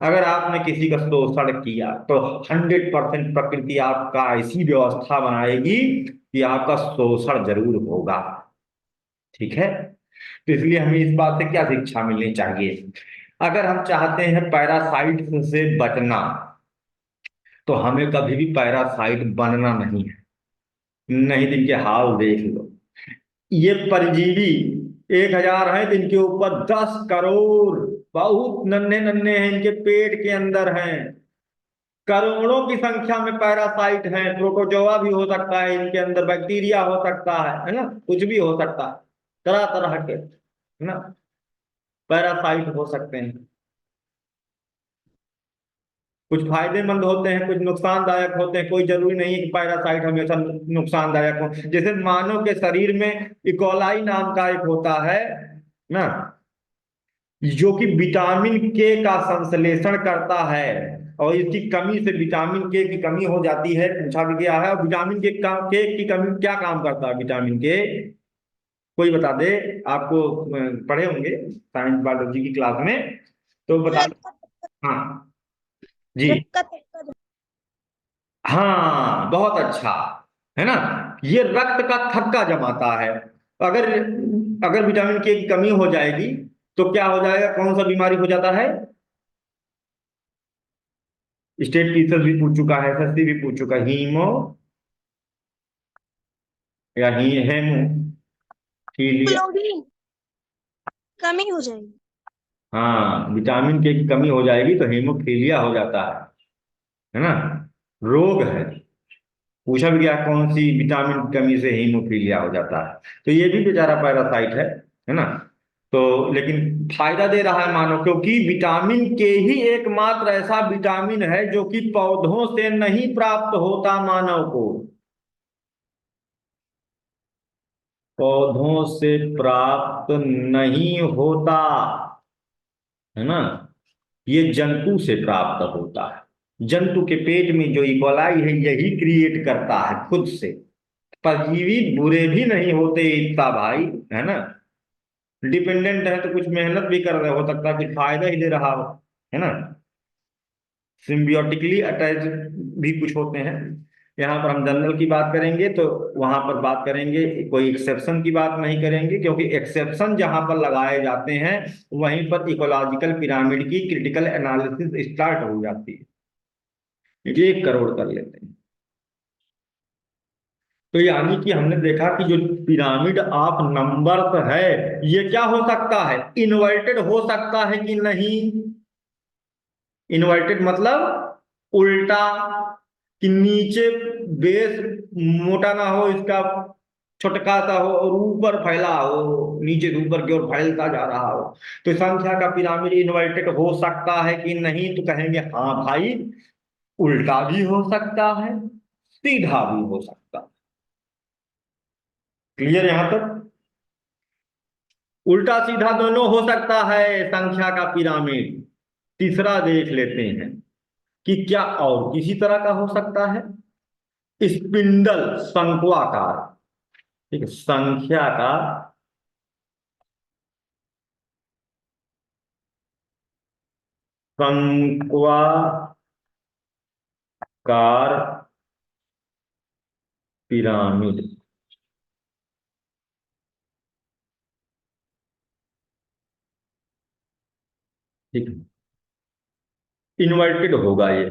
अगर आपने किसी का शोषण किया तो 100% प्रकृति आपका ऐसी व्यवस्था बनाएगी कि आपका शोषण जरूर होगा। ठीक है? तो इसलिए हमें इस बात से क्या शिक्षा मिलनी चाहिए? अगर हम चाहते हैं पैरासाइट से बचना, तो हमें कभी भी पैरासाइट बनना नहीं है। नहीं तो इनके हाल देख लो। ये परजीवी 1000 है तो इनके ऊपर 10 करोड़ बहुत नन्हे नन्हे हैं, इनके पेट के अंदर हैं। करोड़ों की संख्या में पैरासाइट हैं। प्रोटोजोआ भी हो सकता है इनके अंदर, बैक्टीरिया हो सकता है ना, कुछ भी हो सकता है, तरह तरह के, है ना, पैरासाइट हो सकते हैं। कुछ फायदेमंद होते हैं, कुछ नुकसानदायक होते हैं। कोई जरूरी नहीं है कि पैरासाइट हमेशा नुकसानदायक हो। जैसे मानव के शरीर में इकोलाई नाम का एक होता है ना, जो कि विटामिन के का संश्लेषण करता है, और इसकी कमी से विटामिन के की कमी हो जाती है, पूछा भी गया है। और विटामिन के की कमी क्या काम करता है विटामिन के? कोई बता दे। आपको पढ़े होंगे साइंस बायोलॉजी की क्लास में, तो बता दो। रक्त हाँ जी। रक्त हाँ, बहुत अच्छा, है ना। ये रक्त का थक्का जमाता है। अगर अगर विटामिन के की कमी हो जाएगी तो क्या हो जाएगा? कौन सा बीमारी हो जाता है? स्टेट टीचर भी पूछ चुका है, एसएससी भी पूछ चुका है। हीमो या हेमोफीलिया। ग्लोबुलिन कमी हो जाएगी। हाँ, विटामिन के की कमी हो जाएगी तो हेमोफीलिया हो जाता है ना, रोग है। पूछा भी गया कौन सी विटामिन की कमी से हीमोफीलिया हो जाता है। तो ये भी बेचारा पैरासाइट है ना। तो लेकिन फायदा दे रहा है मानो, क्योंकि विटामिन के ही एकमात्र ऐसा विटामिन है जो कि पौधों से नहीं प्राप्त होता मानव को। पौधों से प्राप्त नहीं होता, है ना। ये जंतु से प्राप्त होता है। जंतु के पेट में जो इकोलाई है यही क्रिएट करता है खुद से। परजीवी बुरे भी नहीं होते इतना भाई, है ना। डिपेंडेंट है तो कुछ मेहनत भी कर रहे हो सकता है, कुछ फायदा ही दे रहा हो, है ना। सिम्बियोटिकली अटैच भी कुछ होते हैं। यहाँ पर हम जनरल की बात करेंगे तो वहां पर बात करेंगे, कोई एक्सेप्शन की बात नहीं करेंगे, क्योंकि एक्सेप्शन जहां पर लगाए जाते हैं वहीं पर इकोलॉजिकल पिरामिड की क्रिटिकल एनालिसिस स्टार्ट हो जाती है। 1 करोड़ कर लेते हैं। तो यानी कि हमने देखा कि जो पिरामिड ऑफ नंबर्स है, ये क्या हो सकता है? इन्वर्टेड हो सकता है कि नहीं? इन्वर्टेड मतलब उल्टा, कि नीचे बेस मोटा ना हो इसका, छोटका सा हो और ऊपर फैला हो, नीचे से ऊपर की ओर फैलता जा रहा हो। तो संख्या का पिरामिड इन्वर्टेड हो सकता है कि नहीं? तो कहेंगे हाँ भाई, उल्टा भी हो सकता है, सीधा भी हो सकता है। क्लियर यहां तक? उल्टा सीधा दोनों हो सकता है संख्या का पिरामिड। तीसरा देख लेते हैं कि क्या और किसी तरह का हो सकता है। स्पिंडल, शंक्वाकार। ठीक है, संख्या का शंक्वाकार कार पिरामिड। ठीक है, इन्वर्टेड होगा ये।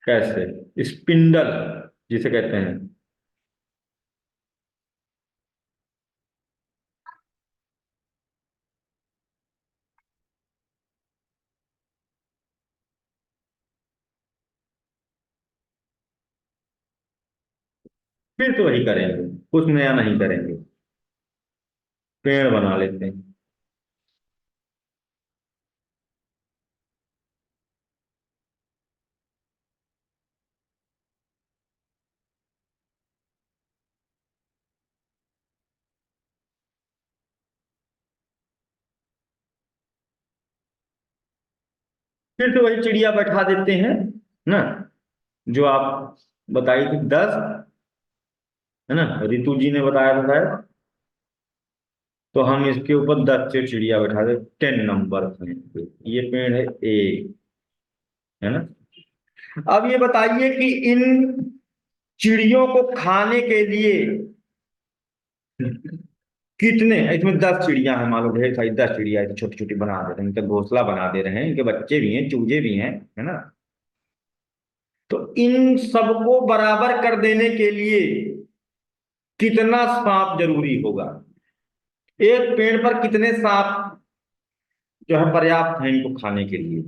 कैसे? स्पिंडल जिसे कहते हैं। फिर तो वही करेंगे, कुछ नया नहीं करेंगे, पेड़ बना लेते हैं। फिर तो वही चिड़िया बैठा देते हैं ना, जो आप बताई थी 10, है ना, रितु जी ने बताया था शायद। तो हम इसके ऊपर 10 से चिड़िया बैठा दे, 10 नंबर पे। ये पेड़ है ए, है ना। अब ये बताइए कि इन चिड़ियों को खाने के लिए कितने, इसमें 10 चिड़िया हैं, मान लो ढेर सारी 10 चिड़िया छोटी छोटी बना दे रहे हैं, इनका घोंसला बना दे रहे हैं, इनके बच्चे भी हैं, चूजे भी हैं, है ना। तो इन सबको बराबर कर देने के लिए कितना सांप जरूरी होगा? एक पेड़ पर कितने सांप जो है पर्याप्त है इनको खाने के लिए?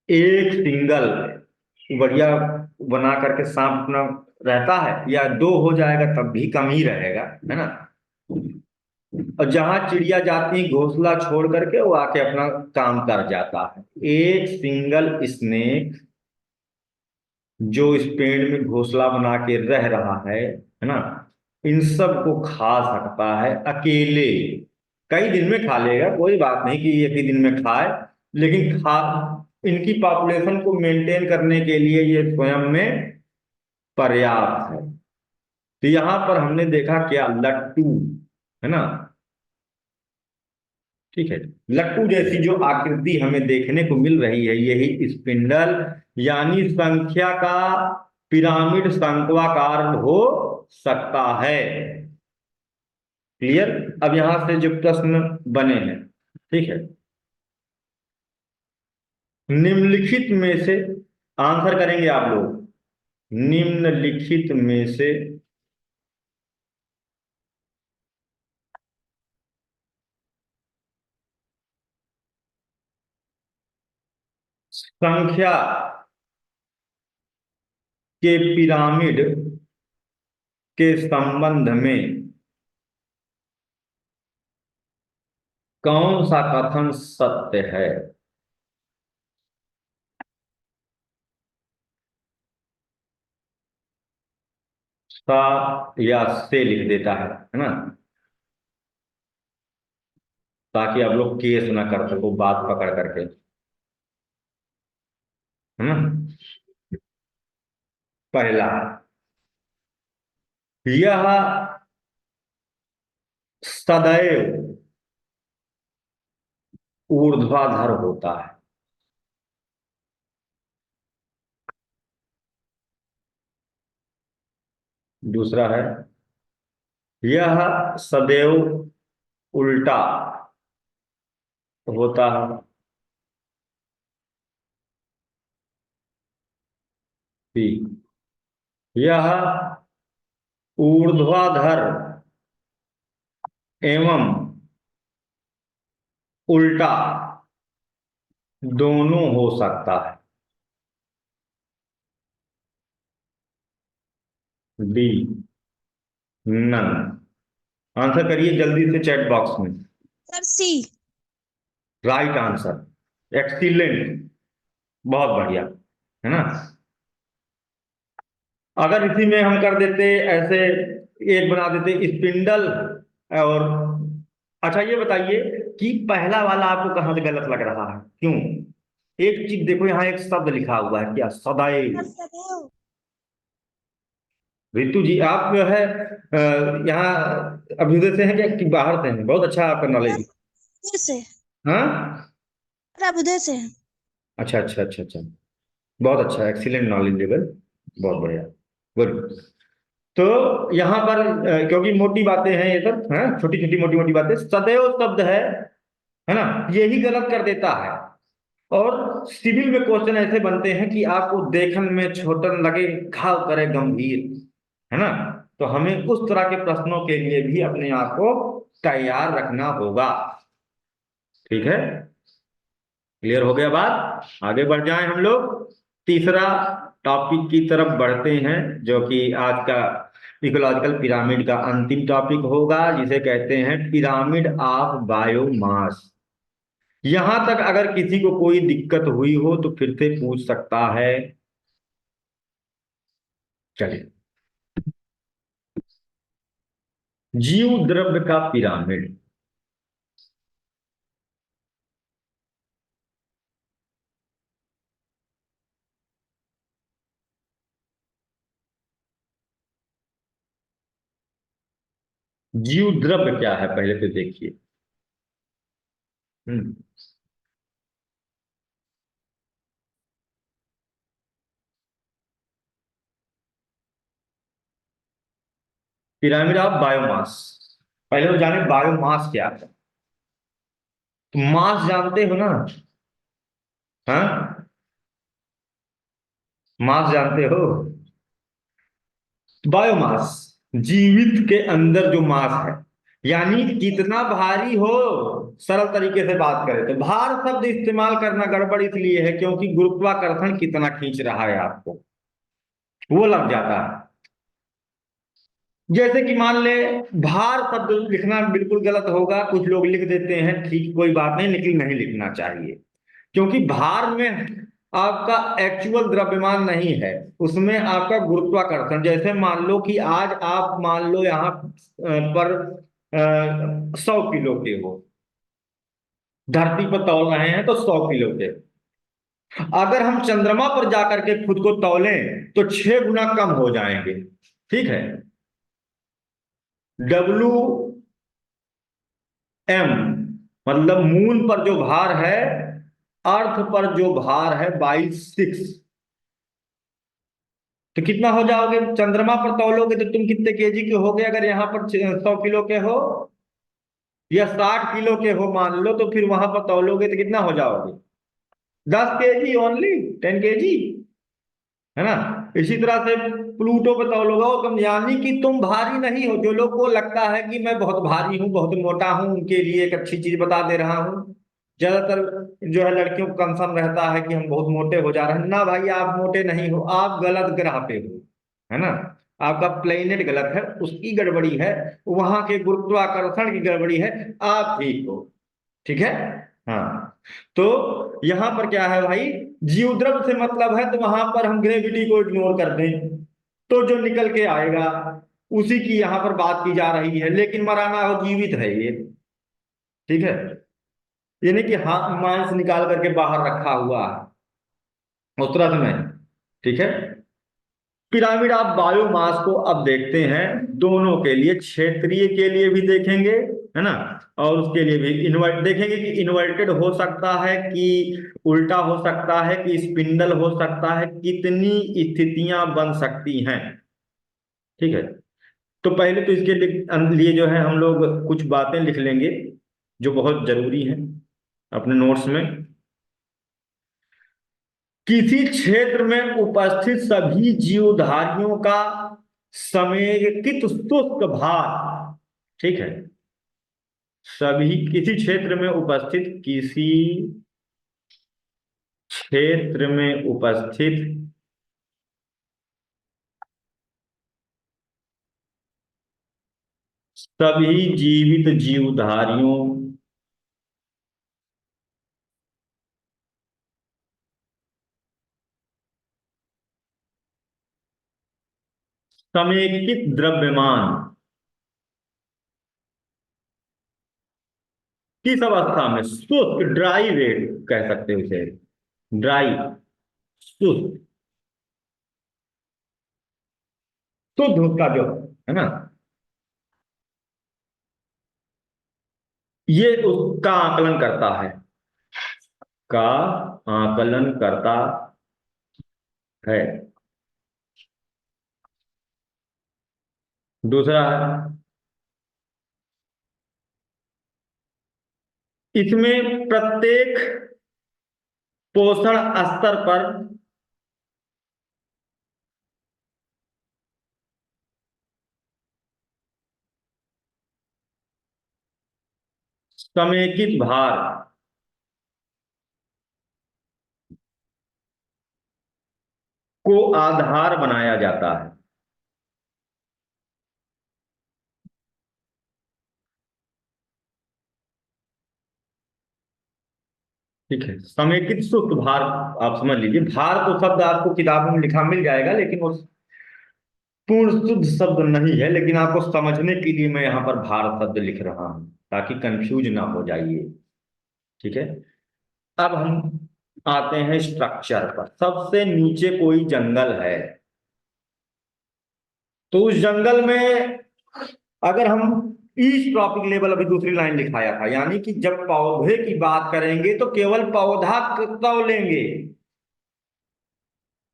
एक सिंगल बढ़िया बना करके सांप अपना रहता है, या दो हो जाएगा तब भी कम ही रहेगा, है ना। और जहां चिड़िया जाती है घोंसला छोड़ करके, वो आके अपना काम कर जाता है। एक सिंगल स्नेक जो इस पेड़ में घोंसला बना के रह रहा है ना, इन सब को खा सकता है अकेले। कई दिन में खा लेगा, कोई बात नहीं कि एक ही दिन में खाए, लेकिन खा, इनकी पॉपुलेशन को मेंटेन करने के लिए ये स्वयं में पर्याप्त है। तो यहां पर हमने देखा क्या, लट्टू, है ना। ठीक है, लट्टू जैसी जो आकृति हमें देखने को मिल रही है, यही स्पिंडल यानी संख्या का पिरामिड शंक्वाकार हो सकता है। क्लियर? अब यहां से जो प्रश्न बने हैं, ठीक है, निम्नलिखित में से आंसर करेंगे आप लोग। निम्नलिखित में से संख्या के पिरामिड के संबंध में कौन सा कथन सत्य है? सा या से लिख देता है ना, ताकि आप लोग केस ना कर सको बात पकड़ करके, है ना। पहला, यह सदैव ऊर्ध्वाधर होता है। दूसरा है, यह सदैव उल्टा होता है। बी, यह ऊर्ध्वाधर एवं उल्टा दोनों हो सकता है। D, none. आंसर करिए जल्दी से चैट बॉक्स में। सर सी। राइट आंसर, एक्सीलेंट, बहुत बढ़िया, है ना। अगर इसी में हम कर देते ऐसे, एक बना देते स्पिंडल, और अच्छा ये बताइए कि पहला वाला आपको कहां से गलत लग रहा है, क्यों? एक चीज देखो, यहाँ एक शब्द लिखा हुआ है, क्या? सर सदैव। सदैव। रितु जी आप जो है यहाँ अभ्युदय से हैं क्या कि बाहर से हैं? बहुत अच्छा आपका नॉलेज है। सर उधर से। हाँ, सर आप उधर से हैं। अच्छा अच्छा अच्छा अच्छा, बहुत अच्छा, एक्सीलेंट नॉलेज लेवल, बहुत बढ़िया, गुड। तो यहाँ पर क्योंकि मोटी बातें हैं ये सब, है छोटी छोटी मोटी मोटी बातें, सदैव शब्द है ना, यही गलत कर देता है। और सिविल में क्वेश्चन ऐसे बनते हैं कि आपको देखने में छोटन लगे, घाव करे गंभीर, है ना। तो हमें उस तरह के प्रश्नों के लिए भी अपने आप को तैयार रखना होगा। ठीक है, क्लियर हो गया बात, आगे बढ़ जाएं हम लोग। तीसरा टॉपिक की तरफ बढ़ते हैं, जो कि आज का इकोलॉजिकल पिरामिड का अंतिम टॉपिक होगा, जिसे कहते हैं पिरामिड ऑफ बायोमास। यहां तक अगर किसी को कोई दिक्कत हुई हो तो फिर से पूछ सकता है। चलिए, जीव द्रव्य का पिरामिड। जीव द्रव्य क्या है पहले तो देखिए। हम्म, पिरामिड ऑफ बायोमास। पहले तो जाने बायोमास क्या है। तो मास जानते हो ना, हाँ, मास जानते हो। बायोमास, जीवित के अंदर जो मास है, यानी कितना भारी हो। सरल तरीके से बात करें तो भार शब्द इस्तेमाल करना गड़बड़ इसलिए है क्योंकि गुरुत्वाकर्षण कितना खींच रहा है आपको, वो लग जाता है। जैसे कि मान ले, भार शब्द लिखना बिल्कुल गलत होगा, कुछ लोग लिख देते हैं, ठीक कोई बात नहीं, लेकिन नहीं लिखना चाहिए। क्योंकि भार में आपका एक्चुअल द्रव्यमान नहीं है, उसमें आपका गुरुत्वाकर्षण। जैसे मान लो कि आज आप मान लो यहाँ पर 100 किलो के हो, धरती पर तौल रहे हैं तो 100 किलो के। अगर हम चंद्रमा पर जाकर के खुद को तौलें तो 6 गुना कम हो जाएंगे। ठीक है, WM मतलब मून पर जो भार है, अर्थ पर जो भार है 22 6। तो कितना हो जाओगे, चंद्रमा पर तौलोगे तो तुम कितने केजी के होगे, अगर यहाँ पर 100 किलो के हो या 60 किलो के हो मान लो, तो फिर वहां पर तौलोगे तो कितना हो जाओगे, 10 केजी ओनली, 10 केजी, है ना। इसी तरह से प्लूटो पे तौलोगे और तुम, यानी कि तुम भारी नहीं हो। जो लोग को लगता है कि मैं बहुत भारी हूँ, बहुत मोटा हूं, उनके लिए एक अच्छी चीज बता दे रहा हूँ। ज्यादातर जो है लड़कियों को कंसर्न रहता है कि हम बहुत मोटे हो जा रहे हैं। ना भाई, आप मोटे नहीं हो, आप गलत ग्रह पे हो, है ना। आपका प्लेनेट गलत है, उसकी गड़बड़ी है, वहां के गुरुत्वाकर्षण की गड़बड़ी है, आप ठीक हो। ठीक है, हाँ। तो यहां पर क्या है भाई, जीव द्रव्य से मतलब है, तो वहां पर हम ग्रेविटी को इग्नोर कर दें तो जो निकल के आएगा उसी की यहां पर बात की जा रही है। लेकिन मराना हो, जीवित है ये। ठीक है, ये नहीं कि हाँ मांस निकाल करके बाहर रखा हुआ है, उस तरह से नहीं। ठीक है, पिरामिड ऑफ बायोमास को अब देखते हैं दोनों के लिए, क्षेत्रीय के लिए भी देखेंगे, है ना, और उसके लिए भी इन्वर्ट देखेंगे कि इन्वर्टेड हो सकता है कि उल्टा हो सकता है कि स्पिंडल हो सकता है, कितनी स्थितियां बन सकती हैं। ठीक है, तो पहले तो इसके लिए जो है हम लोग कुछ बातें लिख लेंगे जो बहुत जरूरी हैं अपने नोट्स में। किसी क्षेत्र में उपस्थित सभी जीवधारियों का समेकित शुष्क भार। ठीक है, सभी, किसी क्षेत्र में उपस्थित, किसी क्षेत्र में उपस्थित सभी जीवित जीवधारियों समेकित द्रव्यमान किस अवस्था में, शुष्क, ड्राई रेट कह सकते हो इसे, ड्राई, शुष्क, शुद्ध उसका जो है ना, ये उसका आकलन करता है, का आकलन करता है। दूसरा है, इसमें प्रत्येक पोषण स्तर पर समेकित भार को आधार बनाया जाता है। ठीक है, समेकित सुस्त भार आप समझ लीजिए। भार तो शब्द आपको किताबों में लिखा मिल जाएगा, लेकिन वो पूर्ण शुद्ध शब्द नहीं है, लेकिन आपको समझने के लिए मैं यहाँ पर भार शब्द लिख रहा हूं ताकि कंफ्यूज ना हो जाइए। ठीक है, अब हम आते हैं स्ट्रक्चर पर। सबसे नीचे कोई जंगल है, तो उस जंगल में अगर हम ईच ट्रॉपिक लेवल, अभी दूसरी लाइन लिखाया था, यानी कि जब पौधे की बात करेंगे तो केवल पौधा तौलेंगे,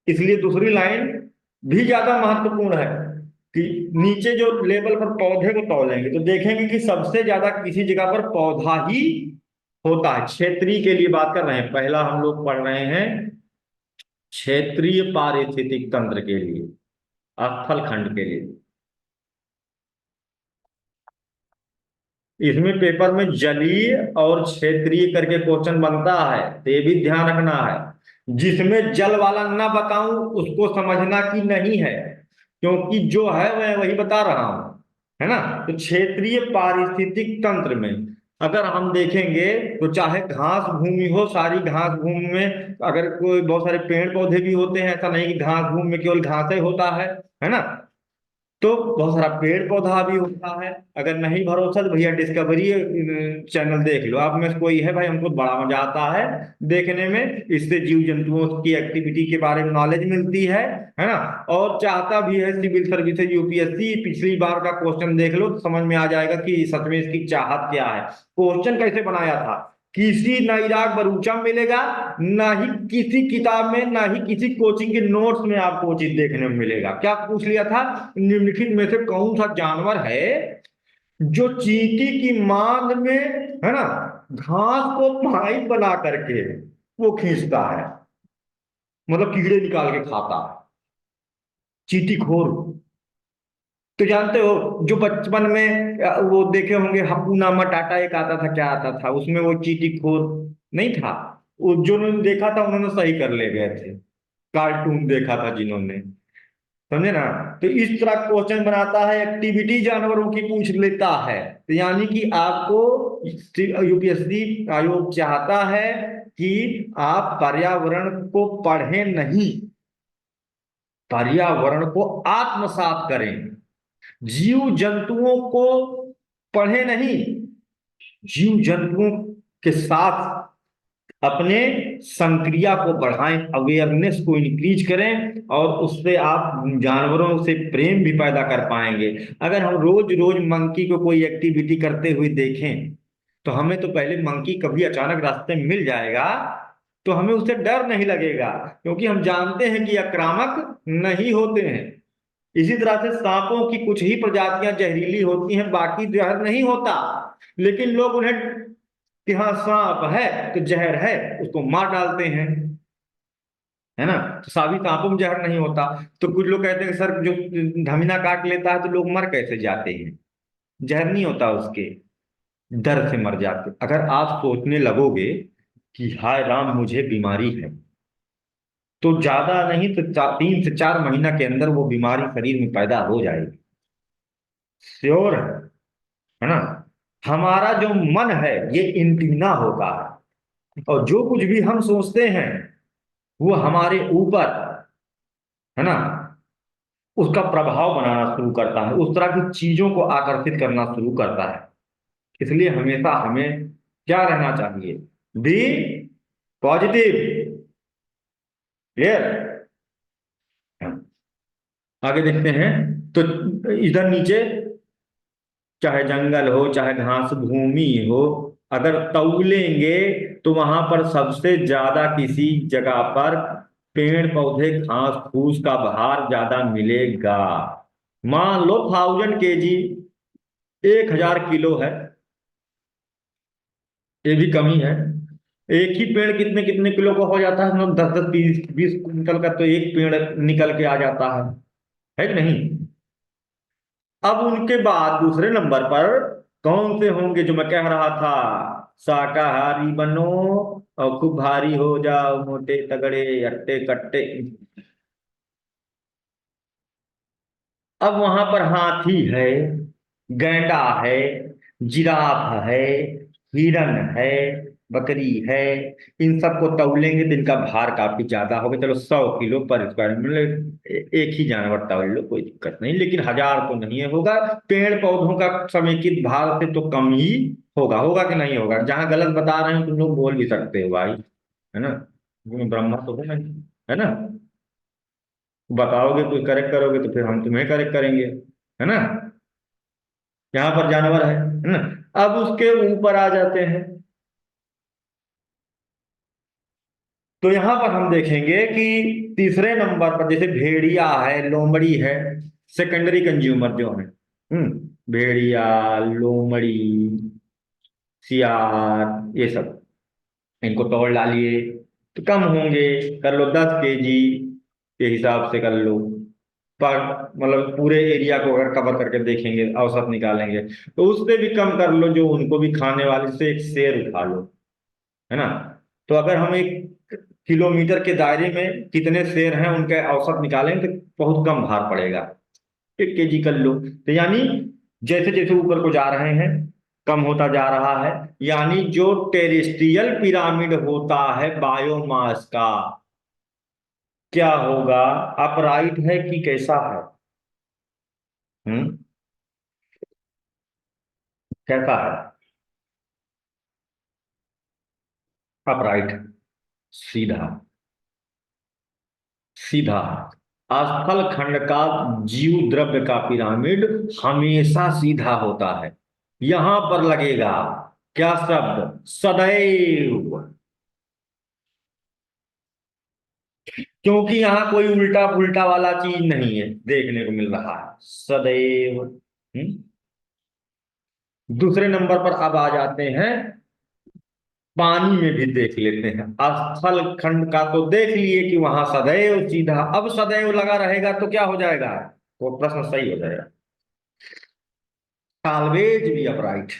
इसलिए दूसरी लाइन भी ज्यादा महत्वपूर्ण है कि नीचे जो लेवल पर पौधे को तौलेंगे तो देखेंगे कि सबसे ज्यादा किसी जगह पर पौधा ही होता है। क्षेत्रीय के लिए बात कर रहे हैं, पहला हम लोग पढ़ रहे हैं क्षेत्रीय पारिस्थितिक तंत्र के लिए, स्थल खंड के लिए। इसमें पेपर में जलीय और क्षेत्रीय करके क्वेश्चन बनता है, तो ये भी ध्यान रखना है। जिसमें जल वाला ना बताऊं उसको समझना कि नहीं है, क्योंकि जो है मैं वही बता रहा हूं, है ना। तो क्षेत्रीय पारिस्थितिक तंत्र में अगर हम देखेंगे तो चाहे घास भूमि हो, सारी घास भूमि में अगर कोई बहुत सारे पेड़ पौधे भी होते हैं, ऐसा नहीं कि घास भूमि में केवल घास ही होता है ना। तो बहुत सारा पेड़ पौधा भी होता है। अगर नहीं भरोसा तो भैया डिस्कवरी चैनल देख लो, आप में से कोई है भाई, हमको बड़ा मजा आता है देखने में, इससे जीव जंतुओं की एक्टिविटी के बारे में नॉलेज मिलती है ना। और चाहता भी है सिविल सर्विसेज यूपीएससी, पिछली बार का क्वेश्चन देख लो तो समझ में आ जाएगा कि सच में इसकी चाहत क्या है। क्वेश्चन कैसे बनाया था, किसी ना इराक बरूचा मिलेगा, ना ही किसी किताब में, ना ही किसी कोचिंग के नोट्स में आपको चीज देखने में मिलेगा। क्या पूछ लिया था, निम्नलिखित में से कौन सा जानवर है जो चींटी की मांद में, है ना, घास को पाइप बना करके वो खींचता है, मतलब कीड़े निकाल के खाता है, चींटी खोर। तो जानते हो जो बचपन में वो देखे होंगे हप्पू नामा टाटा एक आता था, क्या आता था उसमें, वो चींटी खोर नहीं था। वो जो उन्होंने देखा था उन्होंने सही कर ले गए थे, कार्टून देखा था जिन्होंने, समझे ना। तो इस तरह क्वेश्चन बनाता है, एक्टिविटी जानवरों की पूछ लेता है। तो यानी कि आपको यूपीएससी आयोग चाहता है कि आप पर्यावरण को पढ़ें नहीं, पर्यावरण को आत्मसात करें। जीव जंतुओं को पढ़े नहीं, जीव जंतुओं के साथ अपने संक्रिया को बढ़ाएं, अवेयरनेस को इंक्रीज करें, और उससे आप जानवरों से प्रेम भी पैदा कर पाएंगे। अगर हम रोज रोज मंकी को कोई एक्टिविटी करते हुए देखें तो हमें तो पहले मंकी कभी अचानक रास्ते में मिल जाएगा तो हमें उससे डर नहीं लगेगा, क्योंकि हम जानते हैं कि आक्रामक नहीं होते हैं। इसी तरह से सांपों की कुछ ही प्रजातियां जहरीली होती हैं, बाकी जहर नहीं होता, लेकिन लोग उन्हें कि हाँ सांप है तो जहर है, उसको मार डालते हैं, है ना। तो साबी सांपों में जहर नहीं होता। तो कुछ लोग कहते हैं कि सर जो धमीना काट लेता है तो लोग मर कैसे जाते हैं, जहर नहीं होता उसके, डर से मर जाते। अगर आप सोचने लगोगे कि हाय राम मुझे बीमारी है, तो ज्यादा नहीं तो 3 से 4 महीना के अंदर वो बीमारी शरीर में पैदा हो जाएगी, श्योर है ना। हमारा जो मन है ये एंटीना होता है, और जो कुछ भी हम सोचते हैं वो हमारे ऊपर, है ना, उसका प्रभाव बनाना शुरू करता है, उस तरह की चीजों को आकर्षित करना शुरू करता है। इसलिए हमेशा हमें क्या रहना चाहिए, बी पॉजिटिव, क्लियर। आगे देखते हैं। तो इधर नीचे चाहे जंगल हो चाहे घास भूमि हो, अगर तौलेंगे तो वहां पर सबसे ज्यादा किसी जगह पर पेड़ पौधे घास फूस का भार ज्यादा मिलेगा। मान लो 1000 kg, 1000 किलो है, ये भी कमी है। एक ही पेड़ कितने कितने किलो का हो जाता है, मतलब 10 10 20 20 कुंटल का तो एक पेड़ निकल के आ जाता है कि नहीं। अब उनके बाद दूसरे नंबर पर कौन से होंगे, जो मैं कह रहा था, शाकाहारी बनो और खूब भारी हो जाओ, मोटे तगड़े अट्टे कट्टे। अब वहां पर हाथी है, गैंडा है, जिराफ है, हिरन है, बकरी है। इन सबको तौलेंगे तो इनका भार काफी ज्यादा होगा। चलो 100 किलो पर स्क्वायर, मतलब एक ही जानवर तौल लो, कोई दिक्कत नहीं, लेकिन 1000 तो नहीं होगा। पेड़ पौधों का समेकित भार से तो कम ही होगा। होगा कि नहीं होगा? जहां गलत बता रहे हो तुम लोग बोल भी सकते हो भाई, है ना, क्योंकि ब्रह्मा तो हूं मैं, है ना। बताओगे, कुछ करेक्ट करोगे तो फिर हम तुम्हें करेक्ट करेंगे, है ना। यहाँ पर जानवर है ना। अब उसके ऊपर आ जाते हैं, तो यहां पर हम देखेंगे कि तीसरे नंबर पर जैसे भेड़िया है, लोमड़ी है, सेकेंडरी कंज्यूमर जो है। भेड़िया, लोमड़ी, सियार, ये सब, इनको तोड़ डालिए तो कम होंगे। कर लो 10 kg के हिसाब से कर लो, पर मतलब पूरे एरिया को अगर कवर करके देखेंगे, औसत निकालेंगे, तो उससे भी कम कर लो, जो उनको भी खाने वाले से एक शेर उठा लो, है ना। तो अगर हम 1 किलोमीटर के दायरे में कितने शेर हैं उनके औसत निकालें तो बहुत कम भार पड़ेगा। 1 kg कर लो, तो यानी जैसे जैसे ऊपर को जा रहे हैं कम होता जा रहा है। यानी जो टेरेस्ट्रियल पिरामिड होता है बायोमास का, क्या होगा, अपराइट है कि कैसा है? हम्म कैसा है? अपराइट, सीधा, सीधा। स्थल खंड का जीव द्रव्य का पिरामिड हमेशा सीधा होता है। यहां पर लगेगा क्या शब्द? सदैव। क्योंकि यहां कोई उल्टा पुल्टा वाला चीज नहीं है देखने को मिल रहा है, सदैव। दूसरे नंबर पर अब आ जाते हैं, पानी में भी देख लेते हैं। स्थल खंड का तो देख लिए कि वहां सदैव सीधा, अब सदैव लगा रहेगा तो क्या हो जाएगा? वो प्रश्न सही हो जाएगा, ऑलवेज बी अपराइट।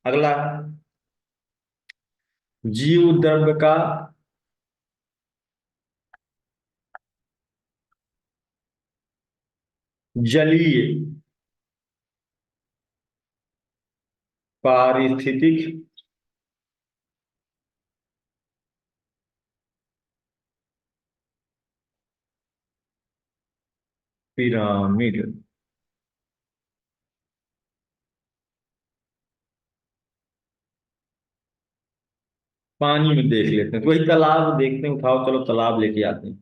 अगला, जीव द्रव्य का जलीय पारिस्थितिक पिरामिड। पानी में देख लेते हैं, तो वही तालाब देखते हैं, उठाओ चलो तालाब लेके आते हैं।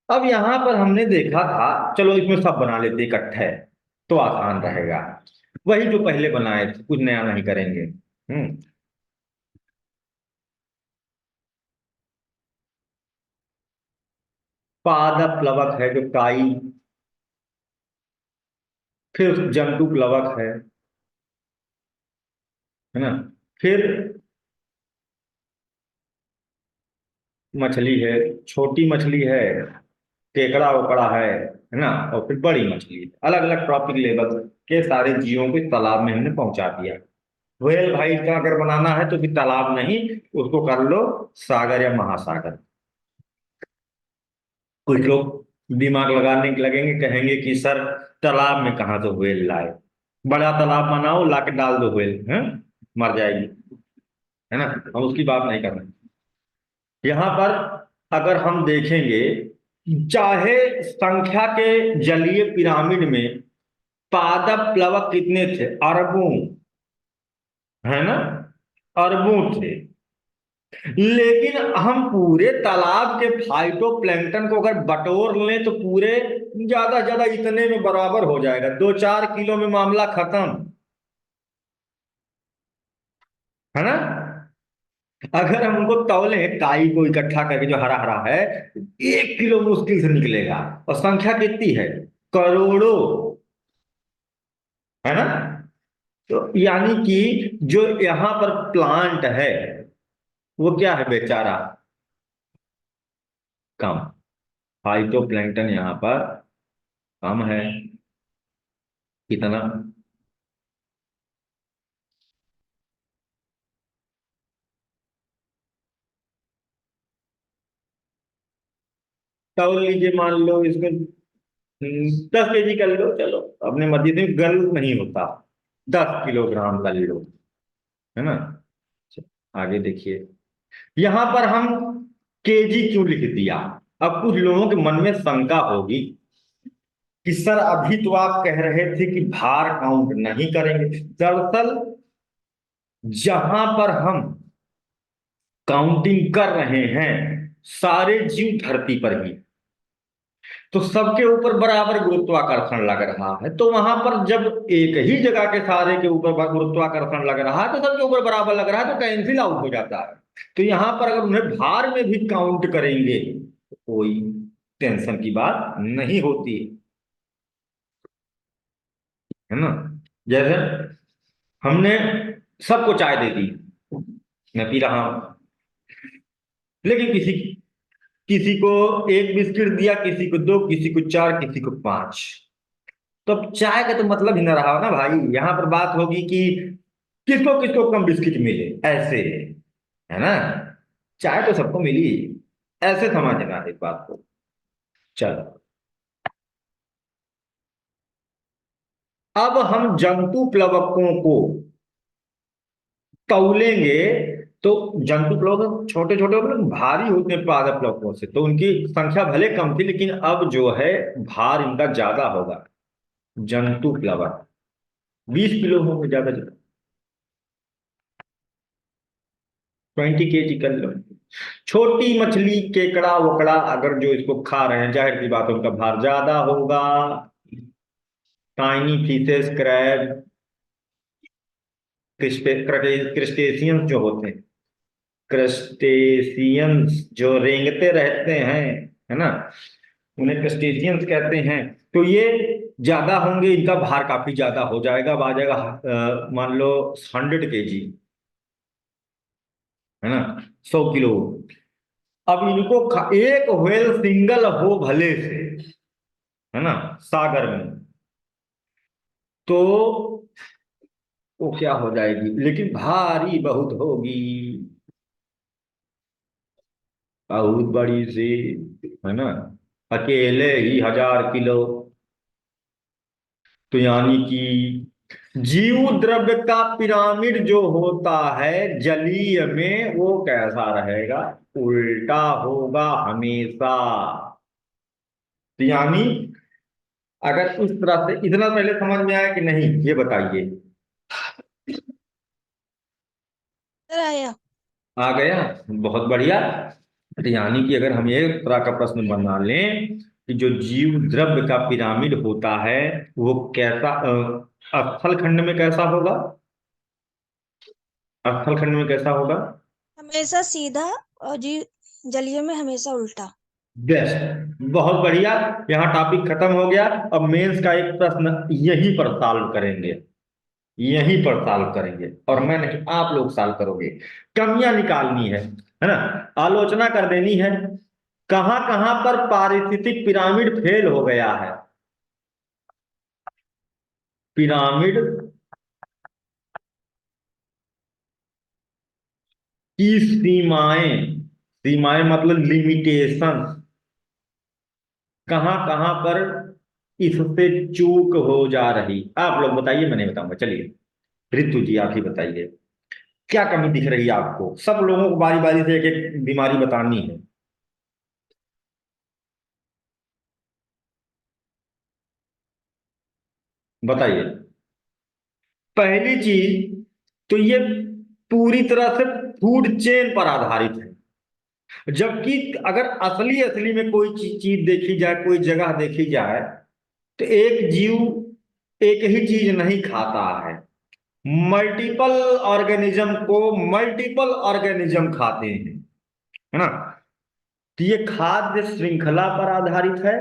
अब यहां पर हमने देखा था, चलो इसमें सब बना लेते इकट्ठे तो आसान रहेगा। वही जो पहले बनाए थे, कुछ नया नहीं करेंगे। पादप प्लवक है जो काई, फिर जंतु प्लवक है ना, फिर मछली है, छोटी मछली है, केकड़ा उकड़ा है ना, और फिर बड़ी मछली है। अलग अलग ट्रॉपिक लेवल के सारे जीवों को इस तालाब में हमने पहुंचा दिया। व्हेल भाई का अगर बनाना है तो फिर तालाब नहीं, उसको कर लो सागर या महासागर। कुछ लोग दिमाग लगाने के लगेंगे, कहेंगे कि सर तालाब में कहाँ से व्हेल लाए, बड़ा तालाब बनाओ लाके डाल दो व्हेल, हैं, मर जाएगी, है ना। हम उसकी बात नहीं कर रहे। यहां पर अगर हम देखेंगे, चाहे संख्या के जलीय पिरामिड में पादप प्लवक कितने थे, अरबों, है ना, अरबों थे। लेकिन हम पूरे तालाब के फाइटोप्लैंक्टन को अगर बटोर लें तो पूरे ज्यादा ज्यादा इतने में बराबर हो जाएगा, 2-4 किलो में मामला खत्म, है ना। अगर हम उनको तौलें काई को इकट्ठा करके जो हरा हरा है, 1 किलो मुश्किल से निकलेगा। और संख्या कितनी है, करोड़ों, है ना। तो यानी कि जो यहाँ पर प्लांट है वो क्या है बेचारा, कम, फाइटोप्लैंक्टन यहाँ पर कम है। कितना, तौल लीजिए, मान लो इसको 10 केजी कर लो, चलो अपने मर्जी से, गर्ल नहीं होता, 10 किलोग्राम कर लो, है ना। आगे देखिए, यहां पर हम केजी क्यों लिख दिया। अब कुछ लोगों के मन में शंका होगी कि सर अभी तो आप कह रहे थे कि भार काउंट नहीं करेंगे। दरअसल जहां पर हम काउंटिंग कर रहे हैं सारे जीव धरती पर ही, तो सबके ऊपर बराबर गुरुत्वाकर्षण लग रहा है। तो वहां पर जब एक ही जगह के सारे के ऊपर गुरुत्वाकर्षण लग रहा है तो सबके ऊपर बराबर लग रहा है, तो कैंसिल आउट हो जाता है। तो यहां पर अगर उन्हें भार में भी काउंट करेंगे तो कोई टेंशन की बात नहीं होती, है ना। जैसे हमने सबको चाय दे दी, मैं पी रहा हूं, लेकिन किसी किसी को एक बिस्किट दिया, किसी को दो, किसी को चार, किसी को पांच। तो अब चाय का तो मतलब ही ना रहा ना भाई। यहां पर बात होगी कि किसको किसको कम बिस्किट मिले, ऐसे, है ना। चाय तो सबको मिली, ऐसे समझना इस बात को। चलो, अब हम जंतु प्लवकों को तौलेंगे। तो जंतु प्लवक छोटे छोटे भारी होते हैं पादप प्लवकों से, तो उनकी संख्या भले कम थी, लेकिन अब जो है भार इनका ज्यादा होगा। जंतु प्लवक 20 किलो होंगे ज्यादा ज्यादा, 20 केजी कर लो। छोटी मछली, केकड़ा वकड़ा अगर जो इसको खा रहे हैं, जाहिर सी बात है उनका भार ज्यादा होगा। टाइनी फिशेस, क्रैब, क्रिस्टेशियंस जो होते हैं, क्रस्टेशियंस जो रेंगते रहते हैं, है ना, उन्हें क्रस्टेशियंस कहते हैं। तो ये ज्यादा होंगे, इनका भार काफी ज्यादा हो जाएगा। अब आ जाएगा मान लो 100 केजी, है ना, 100 किलो। अब इनको एक व्हेल सिंगल हो भले से, है ना, सागर में, तो वो क्या हो जाएगी, लेकिन भारी बहुत होगी, बहुत बड़ी सी, है ना। अकेले ही 1000 किलो। तो यानी कि जीव द्रव्य का पिरामिड जो होता है जलीय में, वो कैसा रहेगा, उल्टा होगा हमेशा। तो यानी अगर इस तरह से, इतना पहले समझ में आया कि नहीं, ये बताइए। सर आया। आ गया, बहुत बढ़िया। तो यानी कि अगर हम एक तरह का प्रश्न बना लें कि जो जीव द्रव्य का पिरामिड होता है वो कैसा, स्थल खंड में कैसा होगा, स्थल खंड में कैसा होगा, हमेशा सीधा और जी जलीय में हमेशा उल्टा। बेस्ट, बहुत बढ़िया। यहाँ टॉपिक खत्म हो गया। अब मेंस का एक प्रश्न यहीं पर सॉल्व करेंगे, यहीं पर सॉल्व करेंगे, और मैं नहीं, आप लोग सॉल्व करोगे। कमियां निकालनी है ना, आलोचना कर देनी है। कहां कहां पर पारिस्थितिक पिरामिड फेल हो गया है, पिरामिड की सीमाएं, सीमाएं मतलब लिमिटेशन, कहां कहां पर इससे चूक हो जा रही, आप लोग बताइए, मैं नहीं बताऊंगा, चलिए। ऋतु जी आप ही बताइए। क्या कमी दिख रही है आपको? सब लोगों को बारी बारी से एक एक बीमारी बतानी है। बताइए। पहली चीज तो ये पूरी तरह से फूड चेन पर आधारित है। जबकि अगर असली असली में कोई चीज देखी जाए, कोई जगह देखी जाए, तो एक जीव एक ही चीज नहीं खाता है। मल्टीपल ऑर्गेनिज्म को मल्टीपल ऑर्गेनिज्म खाते हैं, है ना? तो ये खाद्य श्रृंखला पर आधारित है।